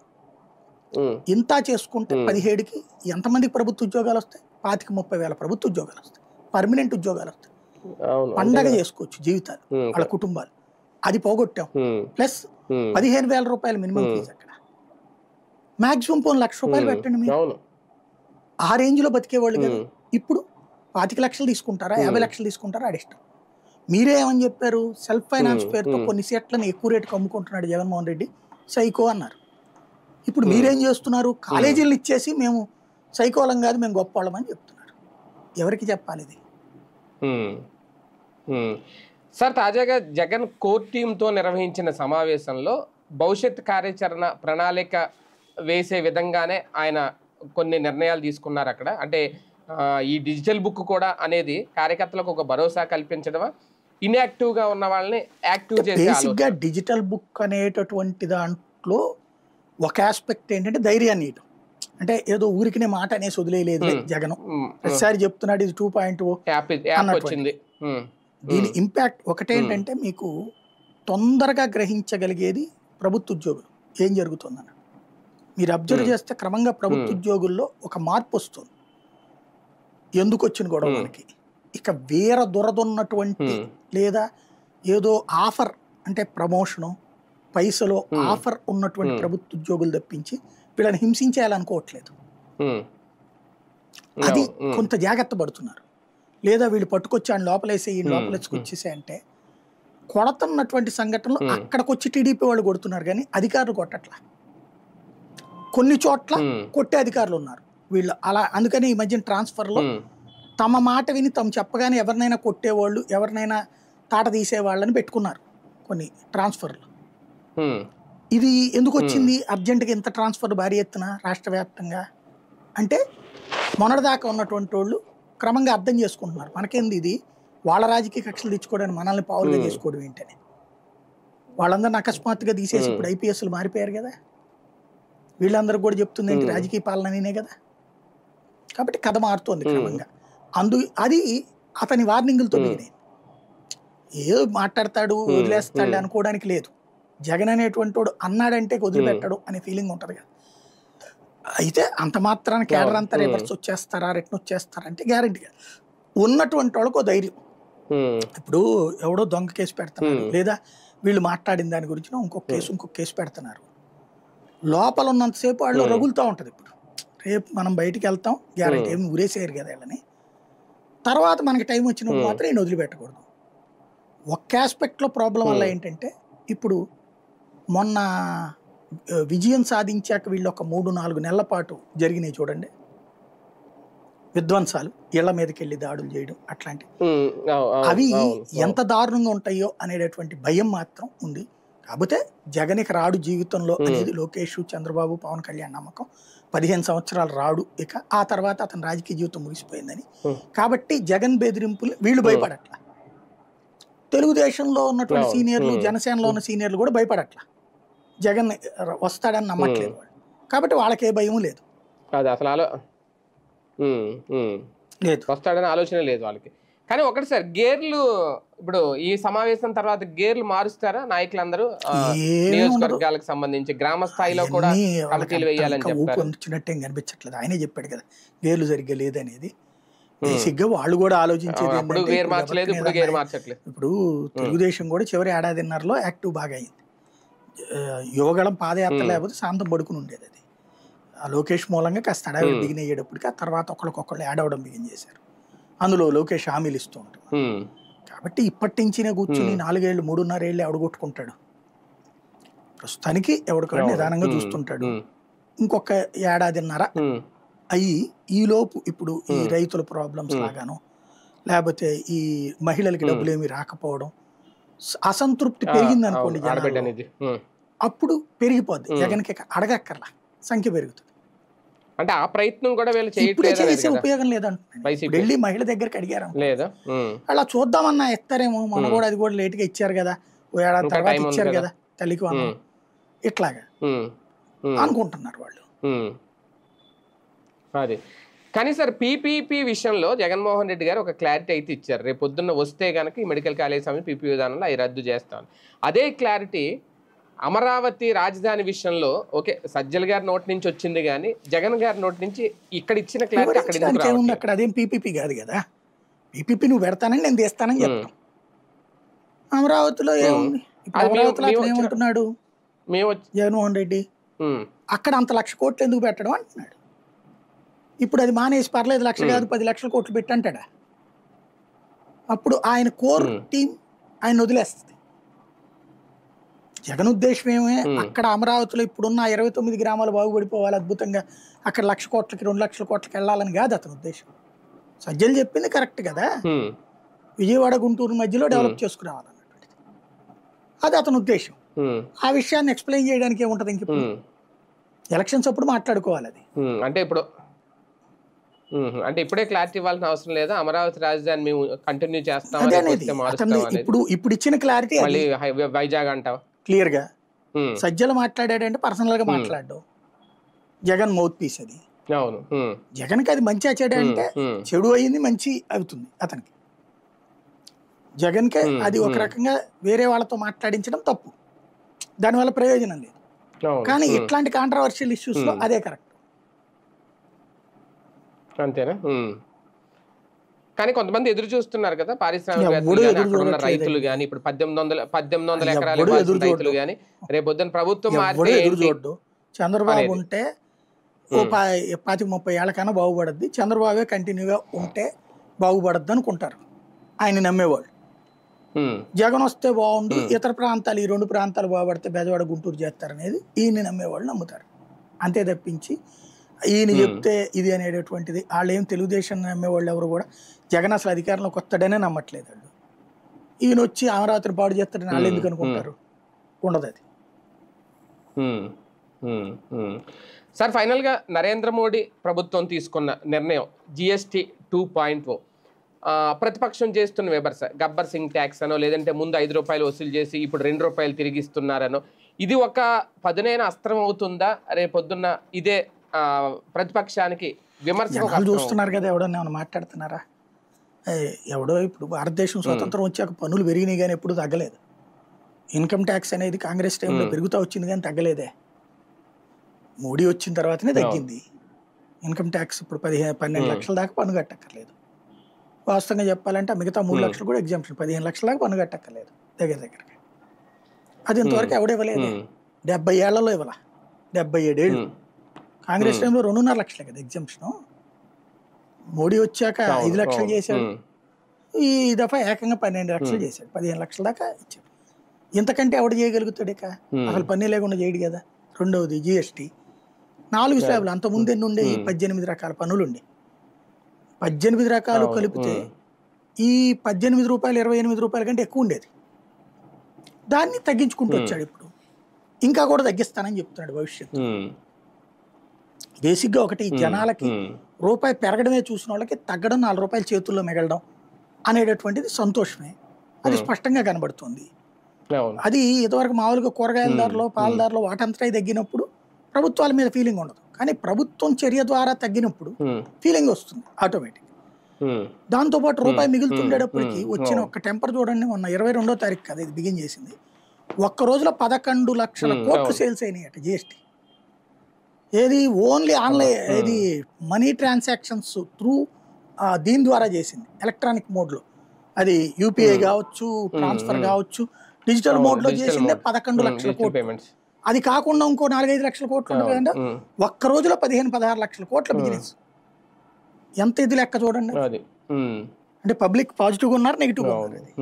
ఇంత చేసుకుంటే 17కి ఎంతమందికి ప్రభుత్వ ఉద్యోగాలు వస్తాయి? 25-30 వేల ప్రభుత్వ ఉద్యోగాలు వస్తాయి, పర్మనెంట్ ఉద్యోగాలు వస్తాయి, పండగ చేసుకోవచ్చు జీవితాలు వాళ్ళ కుటుంబాలు. అది పోగొట్టాం. ప్లస్ 15,000 రూపాయలు మినిమం ఫీజు అక్కడ, మాక్సిమం పోను 1,00,000 రూపాయలు పెట్టండి మీరు, ఆ రేంజ్ లో బతికేవాళ్ళు కదా. ఇప్పుడు 25 లక్షలు తీసుకుంటారా, 50 లక్షలు తీసుకుంటారా, అడిష్టం. మీరే ఏమని చెప్పారు? సెల్ఫ్ ఫైనాన్స్ పేరుతో కొన్ని సీట్లను ఎక్కువ రేటుకు అమ్ముకుంటున్నాడు జగన్మోహన్ రెడ్డి, సైకో అన్నారు. ఇప్పుడు మీరేం చేస్తున్నారు? కాలేజీలు ఇచ్చేసి మేము సైకోలం కాదు, మేము గొప్పవాళ్ళం అని చెప్తున్నారు. ఎవరికి చెప్పాలి ఇది? సార్, తాజాగా జగన్ కోర్ టీంతో నిర్వహించిన సమావేశంలో భవిష్యత్ కార్యాచరణ ప్రణాళిక వేసే విధంగానే ఆయన కొన్ని నిర్ణయాలు తీసుకున్నారు అక్కడ. అంటే ఈ డిజిటల్ బుక్ కూడా అనేది కార్యకర్తలకు ఒక భరోసా కల్పించడమా, ఇన్యాక్టివ్గా ఉన్న వాళ్ళని యాక్టివ్ చేసే డిజిటల్ బుక్ అనేటటువంటి దాంట్లో ఒక ఆస్పెక్ట్ ఏంటంటే ధైర్యాన్ని ఇవ్వడం. అంటే ఏదో ఊరికినే మాట అనేసి వదిలేదు జగన్, ప్రతిసారి చెప్తున్నాడు ఇది 2.0 దీని ఇంపాక్ట్ ఒకటేంటంటే మీకు తొందరగా గ్రహించగలిగేది ప్రభుత్వ ఉద్యోగులు ఏం జరుగుతుందని మీరు అబ్జర్వ్ చేస్తే క్రమంగా ప్రభుత్వ ఉద్యోగుల్లో ఒక మార్పు వస్తుంది. ఎందుకు వచ్చిన గొడవ మనకి ఇక వేర దురదున్నటువంటి లేదా ఏదో ఆఫర్ అంటే ప్రమోషను పైసలో ఆఫర్ ఉన్నటువంటి ప్రభుత్వ ఉద్యోగులు తప్పించి వీళ్ళని హింసించేయాలనుకోవట్లేదు. అది కొంత జాగ్రత్త పడుతున్నారు. లేదా వీళ్ళు పట్టుకొచ్చి ఆయన లోపలేసి ఈ లోపలేసుకొచ్చేసే అంటే కొడుతున్నటువంటి సంఘటనలు అక్కడికి వచ్చి టీడీపీ వాళ్ళు కొడుతున్నారు కానీ అధికారులు కొట్టట్లా. కొన్ని చోట్ల కొట్టే అధికారులు ఉన్నారు వీళ్ళు అలా. అందుకని ఈ మధ్యన ట్రాన్స్ఫర్లో తమ మాట విని తమ చెప్పగానే ఎవరినైనా కొట్టేవాళ్ళు ఎవరినైనా తాట తీసేవాళ్ళని పెట్టుకున్నారు కొన్ని ట్రాన్స్ఫర్లు. ఇది ఎందుకు వచ్చింది అర్జెంటుగా ఇంత ట్రాన్స్ఫర్ భారీ ఎత్తున రాష్ట్ర వ్యాప్తంగా అంటే మొన్నటిదాకా ఉన్నటువంటి వాళ్ళు క్రమంగా అర్థం చేసుకుంటున్నారు మనకేంది ఇది వాళ్ళ రాజకీయ కక్షలు తెచ్చుకోవడానికి మనల్ని పావులుగా చేసుకోవడం ఏంటని. వాళ్ళందరిని అకస్మాత్తుగా తీసేసి ఇప్పుడు ఐపీఎస్లు మారిపోయారు కదా, వీళ్ళందరూ కూడా చెప్తుంది ఏంటి రాజకీయ పాలననే కదా. కాబట్టి కథ మారుతోంది క్రమంగా. అది అతని వార్నింగులతో మిగిలినాయి. ఏదో మాట్లాడతాడు వదిలేస్తాడు అనుకోవడానికి లేదు. జగన్ అనేటువంటి వాడు అన్నాడంటే వదిలిపెట్టాడు అనే ఫీలింగ్ ఉంటుంది కదా. అయితే అంత మాత్రాన కేడర్ అంతా రివర్స్ వచ్చేస్తారా రిటర్న్ వచ్చేస్తారా అంటే గ్యారెంటీగా ఉన్నటువంటి వాళ్ళకు ధైర్యం. ఇప్పుడు ఎవడో దొంగ కేసు పెడుతున్నారు లేదా వీళ్ళు మాట్లాడిన దాని గురించి ఇంకొక కేసు పెడుతున్నారు. లోపల ఉన్నంతసేపు వాళ్ళు రగులుతూ ఉంటుంది. ఇప్పుడు రేపు మనం బయటికి వెళ్తాం గ్యారెంటీ ఏమి ఊరేసేయరు కదా వీళ్ళని. తర్వాత మనకి టైం వచ్చినప్పుడు మాత్రం ఈయన వదిలిపెట్టకూడదు. ఒక్క ఆస్పెక్ట్లో ప్రాబ్లం వల్ల ఏంటంటే ఇప్పుడు మొన్న విజయం సాధించాక వీళ్ళు ఒక 3-4 నెలల పాటు జరిగినాయి చూడండి విధ్వంసాలు, ఇళ్ల మీదకి వెళ్ళి దాడులు చేయడం అట్లాంటివి. అవి ఎంత దారుణంగా ఉంటాయో అనేటటువంటి భయం మాత్రం ఉంది. కాకపోతే జగన్ ఇక రాడు జీవితంలో అనేది లోకేష్ చంద్రబాబు పవన్ కళ్యాణ్ నమ్మకం. 15 సంవత్సరాలు రాడు, ఇక ఆ తర్వాత అతని రాజకీయ జీవితం ముగిసిపోయిందని. కాబట్టి జగన్ బెదిరింపులు వీళ్ళు భయపడట్లా. తెలుగుదేశంలో ఉన్నటువంటి సీనియర్లు జనసేనలో ఉన్న సీనియర్లు కూడా భయపడట్లా. జగన్ వస్తాడని నమ్మట్లేదు వాళ్ళు. కాబట్టి వాళ్ళకే భయం లేదు. అసలు లేదు వస్తాడని ఆలోచన లేదు వాళ్ళకి. కానీ ఒకటి సార్ గేర్లు ఇప్పుడు ఈ సమావేశం తర్వాత గేర్లు మారుస్తారా నాయకులందరూ నియోజకవర్గాలకు సంబంధించి గ్రామ స్థాయిలో కూడా కమిటీలు వేయాలని చెప్పారు. వచ్చినట్టు ఏం కనిపించట్లేదు. ఆయనే చెప్పాడు కదా గేర్లు సరిగ్గా లేదనేది. బేసిక్గా వాళ్ళు కూడా ఆలోచించేది ఇప్పుడు తెలుగుదేశం కూడా చివరి ఏడాదిన్నరలో యాక్టివ్ బాగా అయింది. యువగళం పాదయాత్ర లేకపోతే శాంతం పడుకుని ఉండేది. అది ఆ లోకేష్ మూలంగా కాస్త అడవి బిగిన్ అయ్యేటప్పటికి ఆ తర్వాత ఒకళ్ళకొకళ్ళు యాడ్ అవడం బిగిన్ చేశారు. అందులో లోకేష్ హామీలు ఇస్తూ ఉంటాడు. కాబట్టి ఇప్పటి నుంచినే కూర్చుని 4 ఏళ్ళు 3.5 ఏళ్ళు ఎవడగొట్టుకుంటాడు. ప్రస్తుతానికి ఎవడికో నిదానంగా చూస్తుంటాడు. ఇంకొక ఏడాదిన్నర అయ్యి ఈలోపు ఇప్పుడు ఈ రైతుల ప్రాబ్లమ్స్ లాగాను లేకపోతే ఈ మహిళలకి డబ్బులు ఏమి రాకపోవడం అసంతృప్తి పెరిగింది అనుకోండి అప్పుడు పెరిగిపోద్ది. జగన్కి అడగక్కర్లా సంఖ్య పెరుగుతుంది. అంటే ఆ ప్రయత్నం కూడా ఇప్పుడే చేసే ఉపయోగం లేదంటున్నాడు. ఢిల్లీ మహిళ దగ్గరికి అడిగారు అలా చూద్దామన్నా ఇస్తారేమో. మొన్న కూడా అది కూడా లేట్గా ఇచ్చారు కదా, ఓ ఏడాది తర్వాత ఇచ్చారు కదా తల్లికి వందనం ఇట్లాగా అనుకుంటున్నారు వాళ్ళు. అది కానీ సార్ పీపీపీ విషయంలో జగన్మోహన్ రెడ్డి గారు ఒక క్లారిటీ అయితే ఇచ్చారు. రేపు పొద్దున్న వస్తే కనుక ఈ మెడికల్ కాలేజ్ సమయం పీపీ విధానంలో అవి రద్దు చేస్తాను. అదే క్లారిటీ అమరావతి రాజధాని విషయంలో ఓకే సజ్జల గారి నోటి నుంచి వచ్చింది కానీ జగన్ గారి నోటి నుంచి ఇక్కడ ఇచ్చిన క్లారిటీ అక్కడ అదేం పీపీపీ కాదు కదా. పీపీపీ నువ్వు పెడతానని నేను తీస్తానని చెప్తాను. అమరావతిలో ఏముంది? అమరావతిలో ఏమంటున్నాడు జగన్మోహన్ రెడ్డి? అక్కడ అంత 1,00,000 కోట్లు ఎందుకు పెట్టడం అంటున్నాడు. ఇప్పుడు అది మానేసి పర్లేదు 1,00,000 కాదు 10 లక్షల కోట్లు పెట్టి అంటాడా? అప్పుడు ఆయన కోర్ టీం ఆయన వదిలేస్తుంది. జగన్ ఉద్దేశం ఏమే అక్కడ అమరావతిలో ఇప్పుడున్న 29 గ్రామాలు బాగుపడిపోవాలి అద్భుతంగా, అక్కడ 1,00,000 కోట్లకి 2,00,000 కోట్లకి వెళ్ళాలని కాదు అతని ఉద్దేశం. సజ్జలు చెప్పింది కరెక్ట్ కదా, విజయవాడ గుంటూరు మధ్యలో డెవలప్ చేసుకురావాలన్నటువంటిది అది అతని ఉద్దేశం. ఆ విషయాన్ని ఎక్స్ప్లెయిన్ చేయడానికి ఏముంటది ఇంక ఇప్పుడు ఎలక్షన్స్ అప్పుడు మాట్లాడుకోవాలి. అది అంటే ఇప్పుడే క్లారిటీ ఇవ్వాల్సిన అవసరం లేదా? అమరావతి రాజధాని మేము కంటిన్యూ చేస్తాం ఇప్పుడు ఇచ్చిన క్లారిటీ వైజాగ్ అంటావా క్లియర్ గా. సజ్జలు మాట్లాడాడంటే పర్సనల్ గా మాట్లాడు, జగన్ మౌత్ పీస్ అది. అవును, జగన్కి అది మంచి చెడు అంటే చెడు అయింది మంచి అవుతుంది అతనికి. జగన్కే అది ఒక రకంగా వేరే వాళ్ళతో మాట్లాడించడం తప్పు, దానివల్ల ప్రయోజనం లేదు. కానీ ఇట్లాంటి కాంట్రవర్షియల్ ఇష్యూస్ లో అదే కరెక్ట్. అంతేనా? కానీ కొంతమంది ఎదురు చూస్తున్నారు కదా, పారిశ్రామికవేత్తలు ఎవడు కానీ ఎదురు అక్కడ ఉన్న చూడట్లేదండి. రైతులు కానీ, ఇప్పుడు 1800 ఎకరాలు ఎవడు ఇవ్వాల్సిన ఎదురు రైతులు చూడడు. కానీ రేపు పొద్దున్న ప్రభుత్వం ఎవడు మారితే ఎదురు ఏంటి చూడ్డు. చంద్రబాబు అనేది. ఉంటే ఓ 25-30 ఏళ్ళకన్నా బాగుపడద్ది, చంద్రబాబే కంటిన్యూగా ఉంటే బాగుపడద్దు అనుకుంటారు ఆయన నమ్మేవాళ్ళు. ఉమ్, జగన్ వస్తే బాగుండు, ఇతర ప్రాంతాలు ఈ 2 ప్రాంతాలు బాగుపడితే బెజవాడ గుంటూరు చేస్తారనేది ఈయన నమ్మేవాళ్ళు నమ్ముతారు. అంతే తప్పించి ఈయన చెప్తే ఇది అనేటటువంటిది వాళ్ళు ఏం తెలుగుదేశం నమ్మేవాళ్ళు ఎవరు కూడా జగన్ అసలు అధికారంలోకి వస్తాడనే నమ్మట్లేదు వాళ్ళు. ఈయన వచ్చి అమరావతిని పాడు చేస్తాడని వాళ్ళు ఎందుకు అనుకుంటారు? ఉండదు అది. ఉమ్, ఉమ్, ఉమ్. సార్, ఫైనల్గా నరేంద్ర మోడీ ప్రభుత్వం తీసుకున్న నిర్ణయం జిఎస్టీ 2.0, ప్రతిపక్షం చేస్తున్న విమర్శ గబ్బర్ సింగ్ ట్యాక్స్ అనో, లేదంటే ముందు ₹5 వసూలు చేసి ఇప్పుడు ₹2 తిరిగిస్తున్నారనో, ఇది ఒక పదునైన అస్త్రం అవుతుందా రేపొద్దున్న? ఇదే ప్రతిపక్షానికి విమర్శకు ఒక జనాలు అస్త్రం చూస్తున్నారు కదా, ఎవడో ఏమైనా మాట్లాడుతున్నారా? ఎవడో ఇప్పుడు భారతదేశం స్వతంత్రం వచ్చాక పన్నులు పెరిగినాయి కానీ ఎప్పుడు తగ్గలేదు. ఇన్కమ్ ట్యాక్స్ అనేది కాంగ్రెస్ టైంలో పెరుగుతూ వచ్చింది కానీ తగ్గలేదే. మోడీ వచ్చిన తర్వాతనే తగ్గింది ఇన్కమ్ ట్యాక్స్. ఇప్పుడు 12 లక్షల దాకా పన్ను కట్టక్కర్లేదు. వాస్తవంగా చెప్పాలంటే మిగతా 3 లక్షలు కూడా ఎగ్జామ్షన్, 15 లక్షల దాకా పన్ను కట్టక్కర్లేదు దగ్గరగా. అది ఇంతవరకు ఎవడు ఇవ్వలేదు. 70 ఏళ్లలో ఇవ్వాల, 77 ఏళ్ళు. కాంగ్రెస్ టైంలో 2.5 లక్షలే కదా ఎగ్జామ్షన్. మోడీ వచ్చాక 5 లక్షలు చేశాడు, ఈ దఫా ఏకంగా 12 లక్షలు చేశాడు, 15 లక్షల దాకా ఇచ్చాడు. ఇంతకంటే ఎవడు చేయగలుగుతాడు? ఇక అసలు పన్ను లేకుండా చేయడు కదా. రెండవది జిఎస్టీ 4 స్లాబ్లు, అంత ముందు ఎన్ని ఉండే? 18 రకాల పన్నులు ఉండే. 18 రకాలు కలిపితే ఈ ₹18, ₹28 కంటే ఎక్కువ ఉండేది. దాన్ని తగ్గించుకుంటూ వచ్చాడు. ఇప్పుడు ఇంకా కూడా తగ్గిస్తానని చెప్తున్నాడు భవిష్యత్తు. బేసిక్గా ఒకటి, జనాలకి రూపాయి పెరగడమే చూసిన వాళ్ళకి తగ్గడం, ₹4 చేతుల్లో మిగలడం అనేటటువంటిది సంతోషమే. అది స్పష్టంగా కనబడుతుంది. అది ఇదివరకు మామూలుగా కూరగాయల ధరలో, పాల ధరలో వాటంతటా తగ్గినప్పుడు ప్రభుత్వాల మీద ఫీలింగ్ ఉండదు. కానీ ప్రభుత్వం చర్య ద్వారా తగ్గినప్పుడు ఫీలింగ్ వస్తుంది ఆటోమేటిక్. దాంతోపాటు రూపాయి మిగులుతుండేటప్పటికి వచ్చిన ఒక్క టెంపర్ చూడండి. మొన్న 22వ తారీఖు కదా ఇది బిగిన్ చేసింది. ఒక్క రోజులో 11 లక్షల కోట్లు సేల్స్ అయినాయట జిఎస్టీ. ఏది ఓన్లీ ఆన్లైన్, ఏది మనీ ట్రాన్సాక్షన్స్ త్రూ దీని ద్వారా చేసింది, ఎలక్ట్రానిక్ మోడ్లో. అది యూపీఐ కావచ్చు, ట్రాన్స్ఫర్ కావచ్చు, డిజిటల్ మోడ్లో చేసిందే 11 లక్షల కోట్లు. అది కాకుండా ఇంకో 4-5 లక్షల కోట్లు ఉంటుంది కదండి. ఒక్క రోజులో 15-16 లక్షల కోట్ల బిజినెస్. ఎంత ఇది లెక్క చూడండి. అంటే పబ్లిక్ పాజిటివ్గా ఉన్నారు, నెగిటివ్గా ఉన్నారు.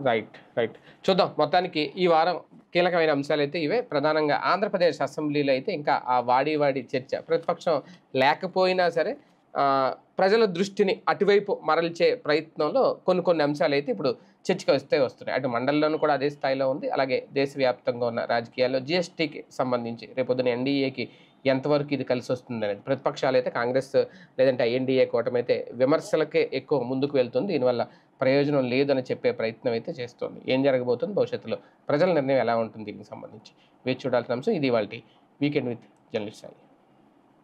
రైట్ రైట్ చూద్దాం. మొత్తానికి ఈ వారం కీలకమైన అంశాలు అయితే ఇవే. ప్రధానంగా ఆంధ్రప్రదేశ్ అసెంబ్లీలో అయితే ఇంకా ఆ వాడి చర్చ, ప్రతిపక్షం లేకపోయినా సరే ప్రజల దృష్టిని అటువైపు మరల్చే ప్రయత్నంలో కొన్ని అంశాలు అయితే ఇప్పుడు చర్చకు వస్తున్నాయి. అటు మండలంలోనూ కూడా అదే స్థాయిలో ఉంది. అలాగే దేశవ్యాప్తంగా ఉన్న రాజకీయాల్లో జిఎస్టీకి సంబంధించి రేపొద్దున ఎన్డీఏకి ఎంతవరకు ఇది కలిసి వస్తుంది అనేది, ప్రతిపక్షాలు అయితే కాంగ్రెస్ లేదంటే ఎన్డీఏ కూటమి అయితే విమర్శలకే ఎక్కువ ముందుకు వెళ్తుంది. దీనివల్ల ప్రయోజనం లేదని చెప్పే ప్రయత్నం అయితే చేస్తుంది. ఏం జరగబోతుంది భవిష్యత్తులో, ప్రజల నిర్ణయం ఎలా ఉంటుంది దీనికి సంబంధించి వేచి చూడాల్సిన అంశం. ఇది ఇవాల్టి వీకెండ్ విత్ జర్నలిస్ట్ సాయి.